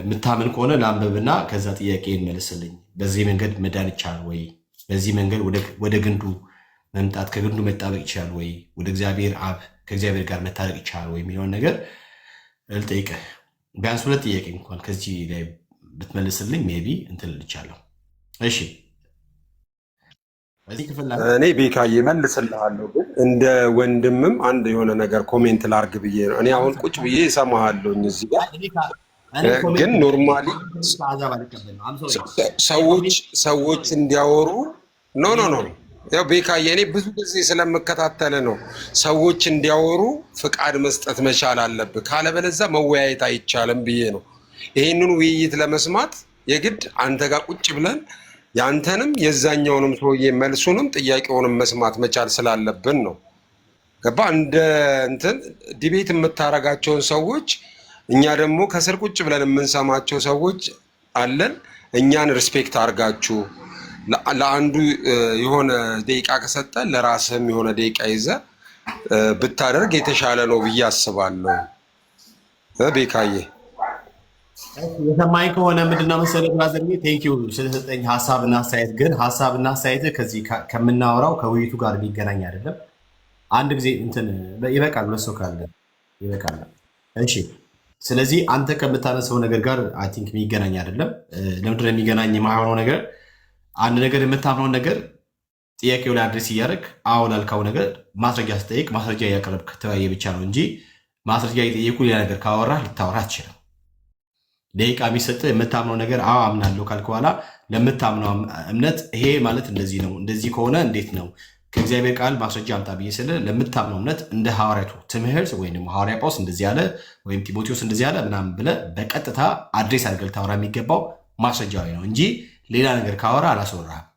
የምታምን ከሆነ ለአንብብና ከዛ ጥያቄ መልስልኝ። በዚህ መንገድ መዳን ይቻላል ወይ? በዚህ መንገድ ወደ ግንዱ መምጣት ከግንዱ መጣበቅ ይችላል ወይ? ወደ እግዚአብሔር አብ ከእግዚአብሔር ጋር መታረቅ ይቻላል ወይ የሚለውን ነገር ልጠይቅህ። ቢያንስ 2 ጥያቄ እንኳን ከዚህ ላይ ብትመልስልኝ ሜይ ቢ እንትን ልቻለሁ። እሺ እኔ ቤካዬ መልስልሃለሁ፣ ግን እንደ ወንድምም አንድ የሆነ ነገር ኮሜንት ላርግ ብዬ ነው። እኔ አሁን ቁጭ ብዬ እሰማሃለሁኝ እዚህ ጋር፣ ግን ኖርማሊ ሰዎች እንዲያወሩ ኖ ያው ቤካዬ እኔ ብዙ ጊዜ ስለምከታተል ነው። ሰዎች እንዲያወሩ ፍቃድ መስጠት መቻል አለብህ፣ ካለበለዚያ መወያየት አይቻልም ብዬ ነው። ይህንን ውይይት ለመስማት የግድ አንተ ጋር ቁጭ ብለን ያንተንም የዛኛውንም ሰውዬ መልሱንም ጥያቄውንም መስማት መቻል ስላለብን ነው። ገባ? እንደ እንትን ዲቤት የምታረጋቸውን ሰዎች እኛ ደግሞ ከስር ቁጭ ብለን የምንሰማቸው ሰዎች አለን። እኛን ሪስፔክት አድርጋችሁ ለአንዱ የሆነ ደቂቃ ከሰጠ ለራስህም የሆነ ደቂቃ ይዘህ ብታደርግ የተሻለ ነው ብዬ አስባለሁ። ቤካዬ የሰማኝ ከሆነ ምንድነው መሰለህ ብራዘር፣ ቴንኪው ስለሰጠኝ ሀሳብና አስተያየት። ግን ሀሳብና አስተያየት ከዚህ ከምናወራው ከውይይቱ ጋር የሚገናኝ አይደለም። አንድ ጊዜ እንትን ይበቃል፣ መስሎ ካለ ይበቃል። እሺ፣ ስለዚህ አንተ ከምታነሰው ነገር ጋር አይ ቲንክ የሚገናኝ አይደለም። ለምንድን ነው የሚገናኝ የማይሆነው ነገር? አንድ ነገር የምታምነውን ነገር ጥያቄው ላይ አድሬስ እያደረግ አዎ ላልካው ነገር ማስረጃ ስጠይቅ ማስረጃ እያቀረብክ ተወያየ ብቻ ነው እንጂ ማስረጃ እየጠየቁ ሌላ ነገር ካወራህ ልታወራ አትችልም። ደቂቃ የሚሰጥ የምታምነው ነገር አዎ አምናለሁ ካልክ በኋላ ለምታምነው እምነት ይሄ ማለት እንደዚህ ነው፣ እንደዚህ ከሆነ እንዴት ነው ከእግዚአብሔር ቃል ማስረጃ አምጣ ብዬ ስለ ለምታምነው እምነት እንደ ሐዋርያቱ ትምህርት ወይም ሐዋርያ ጳውሎስ እንደዚህ ያለ ወይም ጢሞቴዎስ እንደዚህ ያለ ምናምን ብለህ በቀጥታ አድሬስ አድርገህ ልታወራ የሚገባው ማስረጃዊ ነው እንጂ ሌላ ነገር ካወራ አላስወራህም።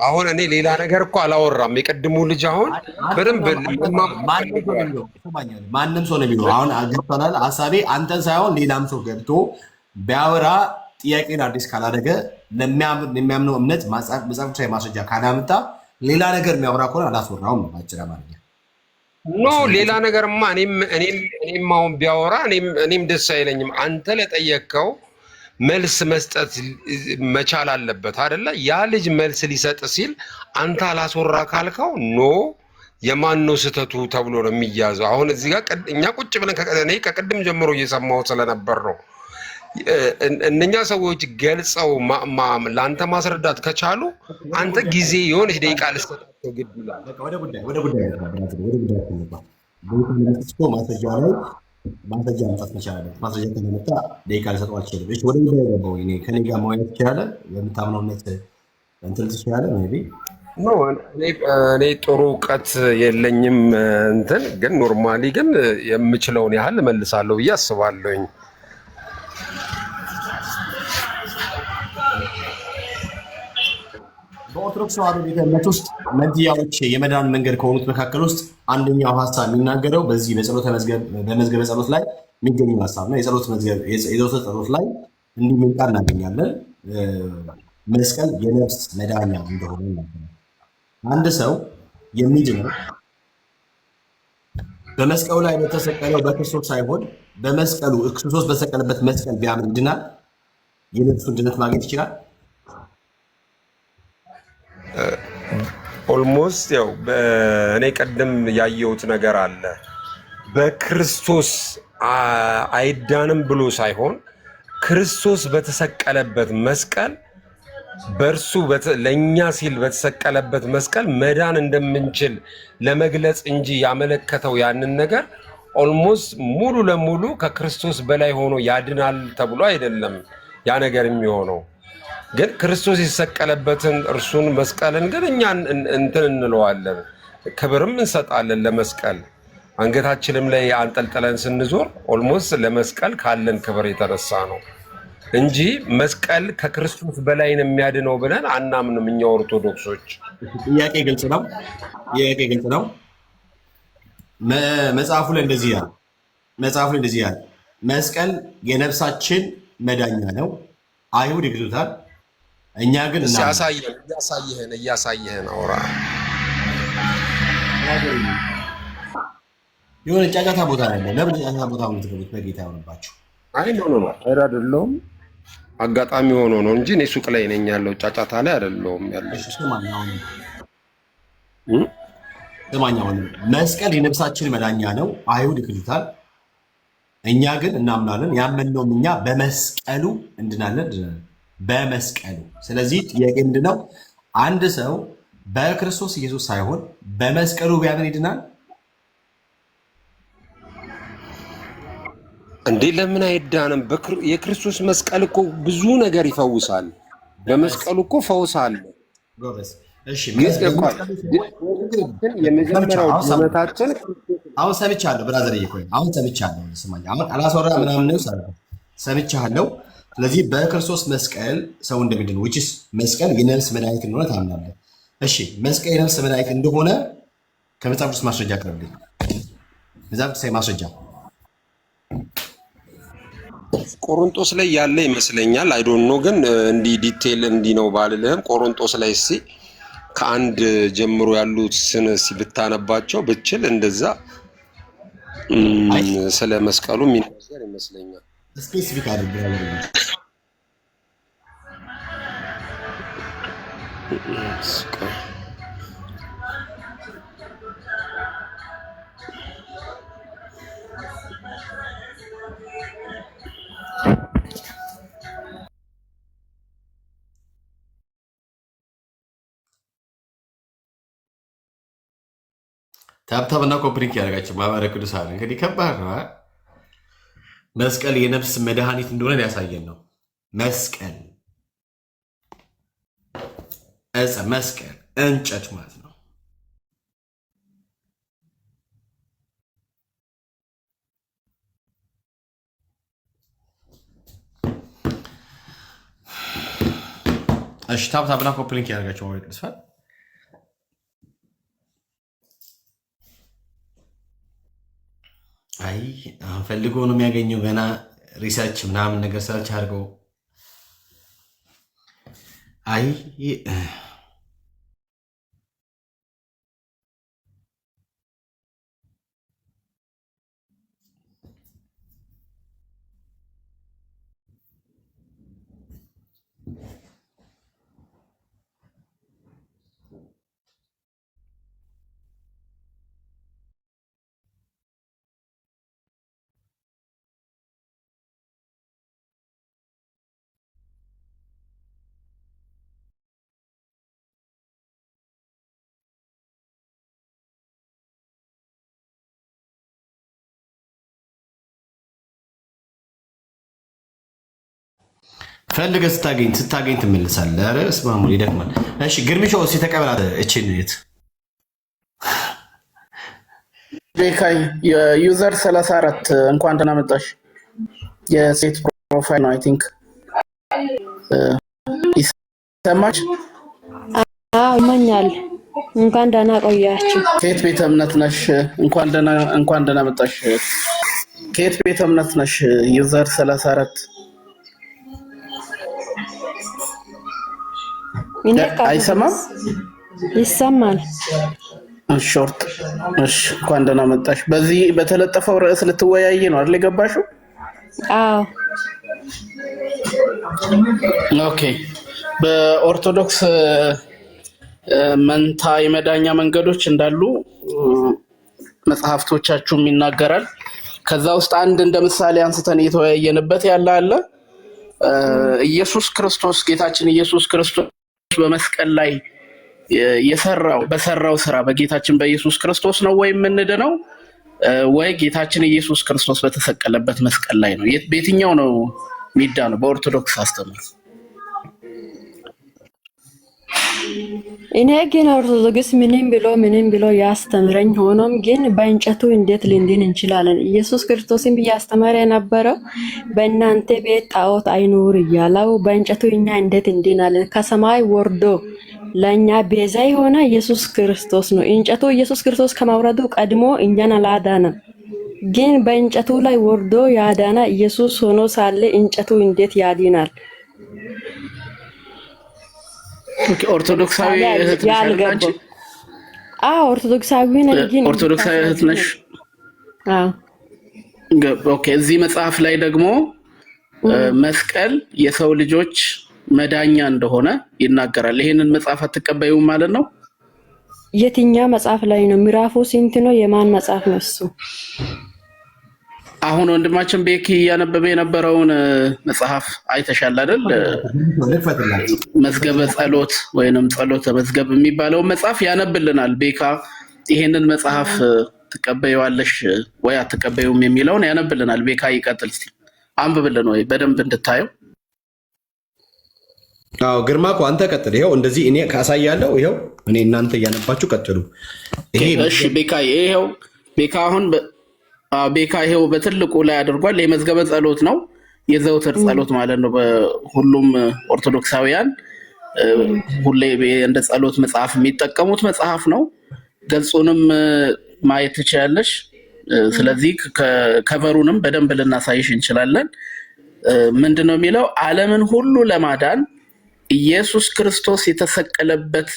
አሁን እኔ ሌላ ነገር እኮ አላወራም። የቀድሞ ልጅ አሁን በደንብ ማንም ሰው ነው የሚለው አሁን ገብቶናል። ሀሳቤ አንተን ሳይሆን ሌላም ሰው ገብቶ ቢያወራ ጥያቄን አዲስ ካላደረገ የሚያምነው እምነት መጽሐፍ ማስረጃ ካላመጣ ሌላ ነገር የሚያወራ ከሆነ አላስወራውም። ባጭራ ማለት ኖ ሌላ ነገርማ እኔም አሁን ቢያወራ እኔም ደስ አይለኝም። አንተ ለጠየቅከው መልስ መስጠት መቻል አለበት አይደለ? ያ ልጅ መልስ ሊሰጥ ሲል አንተ አላስወራ ካልከው ኖ የማን ነው ስህተቱ ተብሎ ነው የሚያዘው። አሁን እዚህ ጋር እኛ ቁጭ ብለን እኔ ከቅድም ጀምሮ እየሰማሁት ስለነበር ነው። እነኛ ሰዎች ገልጸው ለአንተ ማስረዳት ከቻሉ አንተ ጊዜ የሆነች ደቂቃ ልሰጣቸው ግድ ይላል። ወደ ጉዳይ ማስረጃ ላይ ማስረጃ መምጣት መቻላለ። ማስረጃ ከመጣ ደቂቃ ልሰጠው አልችልም። እሺ ወደ ጉዳይ ገባሁ። ከኔ ጋር መዋየት ትችላለህ። የምታምነው እምነት እንትን ትችላለህ። እኔ ጥሩ እውቀት የለኝም እንትን ግን ኖርማሊ ግን የምችለውን ያህል እመልሳለሁ ብዬ አስባለሁኝ። በኦርቶዶክስ ተዋሕዶ ቤተ እምነት ውስጥ መንትያዎች የመዳን መንገድ ከሆኑት መካከል ውስጥ አንደኛው ሀሳብ የሚናገረው በዚህ በመዝገበ ጸሎት ላይ የሚገኙ ሀሳብ ነው። የዘወትር ጸሎት ላይ እንዲህ የሚል ቃል እናገኛለን። መስቀል የነፍስ መዳኛ እንደሆነ ይናገራል። አንድ ሰው የሚድነው በመስቀሉ ላይ በተሰቀለው በክርስቶስ ሳይሆን በመስቀሉ ክርስቶስ በሰቀለበት መስቀል ቢያምን ይድናል። የነፍሱን ድነት ማግኘት ይችላል። ኦልሞስት ያው እኔ ቀደም ያየሁት ነገር አለ። በክርስቶስ አይዳንም ብሎ ሳይሆን ክርስቶስ በተሰቀለበት መስቀል በእርሱ ለእኛ ሲል በተሰቀለበት መስቀል መዳን እንደምንችል ለመግለጽ እንጂ ያመለከተው ያንን ነገር ኦልሞስት ሙሉ ለሙሉ ከክርስቶስ በላይ ሆኖ ያድናል ተብሎ አይደለም ያ ነገር የሚሆነው። ግን ክርስቶስ የተሰቀለበትን እርሱን መስቀልን ግን እኛ እንትን እንለዋለን፣ ክብርም እንሰጣለን ለመስቀል። አንገታችንም ላይ አንጠልጥለን ስንዞር ኦልሞስት ለመስቀል ካለን ክብር የተነሳ ነው እንጂ መስቀል ከክርስቶስ በላይ ነው የሚያድነው ብለን አናምንም እኛ ኦርቶዶክሶች። ጥያቄ ግልጽ ነው። መጽሐፉ ላይ እንደዚህ ያለ መስቀል የነፍሳችን መዳኛ ነው። አይሁድ ይግዙታል፣ እኛ ግን እያሳየህን አውራ። የሆነ ጫጫታ ቦታ ላይ ለምን ጫጫታ ቦታ የምትገቡት? በጌታ ይሆንባችሁ። አይ ነው አይደለም፣ አጋጣሚ ሆኖ ነው እንጂ እኔ ሱቅ ላይ ነኝ ያለው፣ ጫጫታ ላይ አይደለሁም ያለው። ስማኛውን መስቀል የነፍሳችን መዳኛ ነው። አይሁድ ይክዱታል፣ እኛ ግን እናምናለን። ያመንነውም እኛ በመስቀሉ እንድናለን፣ በመስቀሉ። ስለዚህ ጥያቄ ምንድነው? አንድ ሰው በክርስቶስ ኢየሱስ ሳይሆን በመስቀሉ ቢያምን ይድናል እንዴ? ለምን አይዳንም? የክርስቶስ መስቀል እኮ ብዙ ነገር ይፈውሳል። በመስቀሉ እኮ ፈውስ አለ። አሁን ሰምቻለሁ ብራዘር፣ አሁን ሰምቻለሁ። ስማኝ፣ አሁን አላስወራ ምናምን ነው ሰምቻለሁ። ስለዚህ በክርስቶስ መስቀል ሰው እንደሚድን ውጭስ መስቀል የነፍስ መድኃኒት እንደሆነ ታምናለህ? እሺ፣ መስቀል የነፍስ መድኃኒት እንደሆነ ከመጽሐፍ ቅዱስ ማስረጃ አቅርብልኝ። መጽሐፍ ቅዱስ ማስረጃ ቆሮንቶስ ላይ ያለ ይመስለኛል። አይ ዶንት ኖ፣ ግን እንዲህ ዲቴል እንዲህ ነው ባልልህም ቆሮንቶስ ላይ ከአንድ ጀምሮ ያሉት ስንስ ብታነባቸው ብችል እንደዛ ስለ መስቀሉ የሚናገር ይመስለኛል። ስፔሲፊክ አድርገህ ታብታብና ኮምፕሊት ያደረጋቸው ማህበረ ቅዱሳን እንግዲህ ከባድ ነው። መስቀል የነፍስ መድኃኒት እንደሆነ ሊያሳየን ነው። መስቀል መስቀል እንጨት ማለት ነው። እሺ ታብታብና ኮምፕሊት ያደረጋቸው ማህበረ ቅዱሳን አይ ፈልጎ ነው የሚያገኘው። ገና ሪሰርች ምናምን ነገር ሰርች አድርገው አይ ፈልገህ ስታገኝ ትመልሳለህ። ኧረ በስመ አብ ይደክማል። እሺ ግርምሾ እስኪ ተቀበላት እቺን እህት ቤካይ የዩዘር 34 እንኳን ደህና መጣሽ። የሴት ፕሮፋይል ነው አይ ቲንክ ይሰማች? አዎ ይመኛል። እንኳን ደህና ቆያችሁ። ከየት ቤተ እምነት ነሽ? እንኳን ደህና መጣሽ። ከየት ቤተ እምነት ነሽ? ዩዘር 34 አይሰማም? ይሰማል። ሾርት እሺ፣ እንኳን ደህና መጣሽ። በዚህ በተለጠፈው ርዕስ ልትወያይ ነው አይደል የገባሽው? አዎ። ኦኬ። በኦርቶዶክስ መንታ የመዳኛ መንገዶች እንዳሉ መጽሐፍቶቻችሁም ይናገራል። ከዛ ውስጥ አንድ እንደ ምሳሌ አንስተን እየተወያየንበት ያለ አለ። ኢየሱስ ክርስቶስ ጌታችን ኢየሱስ ክርስቶስ በመስቀል ላይ በሰራው ስራ በጌታችን በኢየሱስ ክርስቶስ ነው ወይ የምንድነው ወይ ጌታችን ኢየሱስ ክርስቶስ በተሰቀለበት መስቀል ላይ ነው? በየትኛው ነው የሚዳነው? በኦርቶዶክስ አስተምህሮ እኔ ግን ኦርቶዶክስ ምንም ብሎ ያስተምረኝ፣ ሆኖም ግን በእንጨቱ እንዴት ልንድን እንችላለን? ኢየሱስ ክርስቶስን ያስተማረ የነበረው በእናንተ ቤት ጣዖት አይኑር እያለው በእንጨቱ እኛ እንዴት እንድናለን? ከሰማይ ወርዶ ለእኛ ቤዛ የሆነ ኢየሱስ ክርስቶስ ነው። እንጨቱ ኢየሱስ ክርስቶስ ከማውረዱ ቀድሞ እኛን አላዳነም። ግን በእንጨቱ ላይ ወርዶ ያዳነ ኢየሱስ ሆኖ ሳለ እንጨቱ እንዴት ያድናል? ኦርቶዶክሳዊ እህት ነሽ? አዎ ኦርቶዶክሳዊ ነኝ። ግን ኦርቶዶክሳዊ እህት ነሽ? አዎ። ኦኬ። እዚህ መጽሐፍ ላይ ደግሞ መስቀል የሰው ልጆች መዳኛ እንደሆነ ይናገራል። ይሄንን መጽሐፍ አትቀበዩም ማለት ነው? የትኛው መጽሐፍ ላይ ነው? ምዕራፉ ስንት ነው? የማን መጽሐፍ ነው እሱ? አሁን ወንድማችን ቤኪ እያነበበ የነበረውን መጽሐፍ አይተሻል አይደል? መዝገበ ጸሎት ወይንም ጸሎተ መዝገብ የሚባለው መጽሐፍ ያነብልናል። ቤካ ይሄንን መጽሐፍ ትቀበዩዋለሽ ወይ አትቀበዩም የሚለውን ያነብልናል። ቤካ ይቀጥል እስቲ አንብብልን ወይ በደንብ እንድታየው። አዎ ግርማ እኮ አንተ ቀጥል። ይሄው እንደዚህ እኔ ካሳያለሁ። ይሄው እኔ እናንተ እያነባችሁ ቀጥሉ። ይሄ እሺ ቤካ ይሄው ቤካ አሁን ቤካ ይሄው በትልቁ ላይ አድርጓል። የመዝገበ ጸሎት ነው፣ የዘውትር ጸሎት ማለት ነው። በሁሉም ኦርቶዶክሳውያን ሁሌ እንደ ጸሎት መጽሐፍ የሚጠቀሙት መጽሐፍ ነው። ገጹንም ማየት ትችላለሽ። ስለዚህ ከቨሩንም በደንብ ልናሳይሽ እንችላለን። ምንድነው የሚለው? ዓለምን ሁሉ ለማዳን ኢየሱስ ክርስቶስ የተሰቀለበት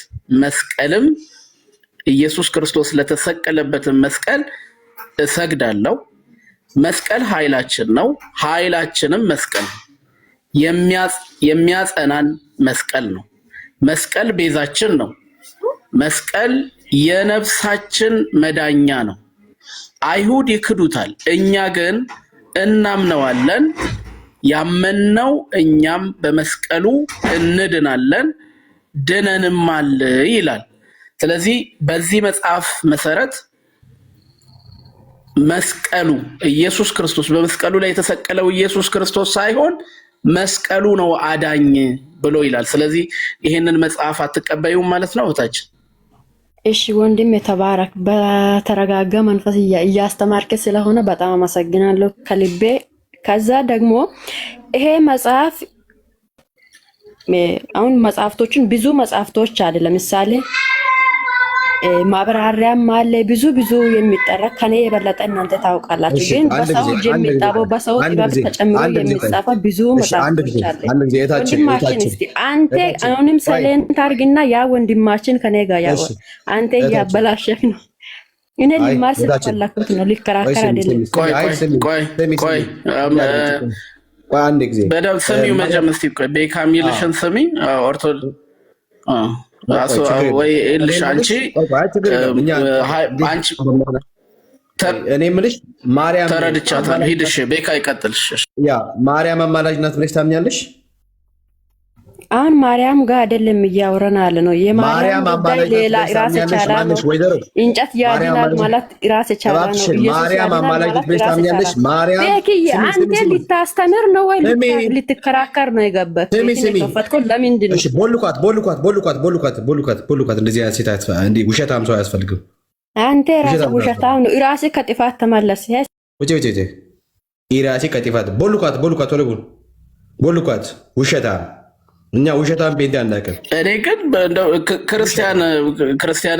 መስቀልም ኢየሱስ ክርስቶስ ለተሰቀለበት መስቀል እሰግዳለሁ። መስቀል ኃይላችን ነው፣ ኃይላችንም መስቀል ነው። የሚያጸናን መስቀል ነው። መስቀል ቤዛችን ነው። መስቀል የነፍሳችን መዳኛ ነው። አይሁድ ይክዱታል፣ እኛ ግን እናምነዋለን። ያመንነው እኛም በመስቀሉ እንድናለን ድነንማል ይላል። ስለዚህ በዚህ መጽሐፍ መሰረት መስቀሉ ኢየሱስ ክርስቶስ በመስቀሉ ላይ የተሰቀለው ኢየሱስ ክርስቶስ ሳይሆን መስቀሉ ነው አዳኝ ብሎ ይላል። ስለዚህ ይሄንን መጽሐፍ አትቀበዩም ማለት ነው እህታችን? እሺ ወንድም የተባረክ በተረጋጋ መንፈስ እያስተማርክ ስለሆነ በጣም አመሰግናለሁ ከልቤ። ከዛ ደግሞ ይሄ መጽሐፍ አሁን መጽሐፍቶችን ብዙ መጽሐፍቶች አለ። ለምሳሌ ማብራሪያም አለ ብዙ የሚጠራ ከኔ የበለጠ እናንተ ታውቃላችሁ። ግን በሰው እጅ የሚጣበው በሰው ጥበብ ተጨምሮ የሚጻፈ ብዙ መጽሐፍቶች አለ። ወንድማችን እስቲ አንተ አሁንም ሰሌንት አድርግና ያ ወንድማችን ከኔ ጋር ያው አንተ እያበላሸህ ነው። እኔ ሊማር ስለፈለኩት ነው፣ ሊከራከር አይደለም። ቆይ አንድ ጊዜ በደምብ ስሚው መጀመሪያ። እስቲ ቆይ ቤካ ሚልሽን ስሚ። ወይ እልሽ አንቺ እኔ የምልሽ ማርያም ተረድቻታለሁ። ሂድሽ ቤካ ይቀጥልሽ። ያ ማርያም አማላጅ ናት ብለሽ ታምኛለሽ? አሁን ማርያም ጋር አይደለም እያወራን ያለ ነው። የማርያም ጉዳይ ሌላ ራስ ይቻላል ነው። እንጨት ያድናል ማለት ራስ ይቻላል ነው። ማርያም አማላጅ ብለሽ ታምኛለሽ? ማርያም አንተ ልታስተምር ነው ወይ ልትከራከር ነው የገባህ? ከፈትኩ ለምንድን ነው? እሺ ቦልኳት እንደዚህ አይነት ሴት እንዴ ውሸታም ሰው አያስፈልግም። አንተ ራስህ ውሸታም ነው። ራስህ ከጥፋት ተመለስ። ራስህ ከጥፋት ቦልኳት ውሸታም እኛ ውሸታም ቤት አናውቅም። እኔ ግን ክርስቲያን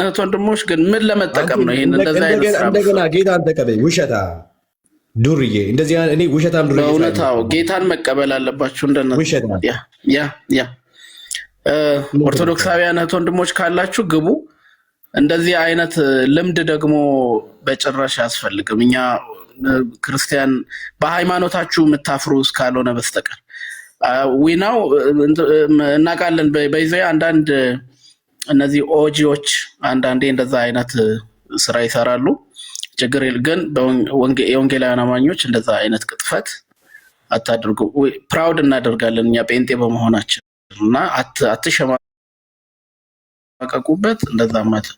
እህት ወንድሞች ግን ምን ለመጠቀም ነው ይሄን እንደዛ አይነት ስራ? እንደገና ጌታን ተቀበይ ውሸታም ዱርዬ። እንደዚህ እኔ ውሸታም ዱርዬ በእውነታው ጌታን መቀበል አለባችሁ። እንደነሱ ያ ኦርቶዶክሳውያን እህት ወንድሞች ካላችሁ ግቡ። እንደዚህ አይነት ልምድ ደግሞ በጭራሽ አያስፈልግም። እኛ ክርስቲያን በሃይማኖታችሁ የምታፍሩ እስካልሆነ በስተቀር ዊናው እናውቃለን። በይዘ አንዳንድ እነዚህ ኦጂዎች አንዳንዴ እንደዛ አይነት ስራ ይሰራሉ። ችግር ግን የወንጌላውያን አማኞች እንደዛ አይነት ቅጥፈት አታድርጉ። ፕራውድ እናደርጋለን እኛ ጴንጤ በመሆናችን እና አትሸማቀቁበት እንደዛ ማለት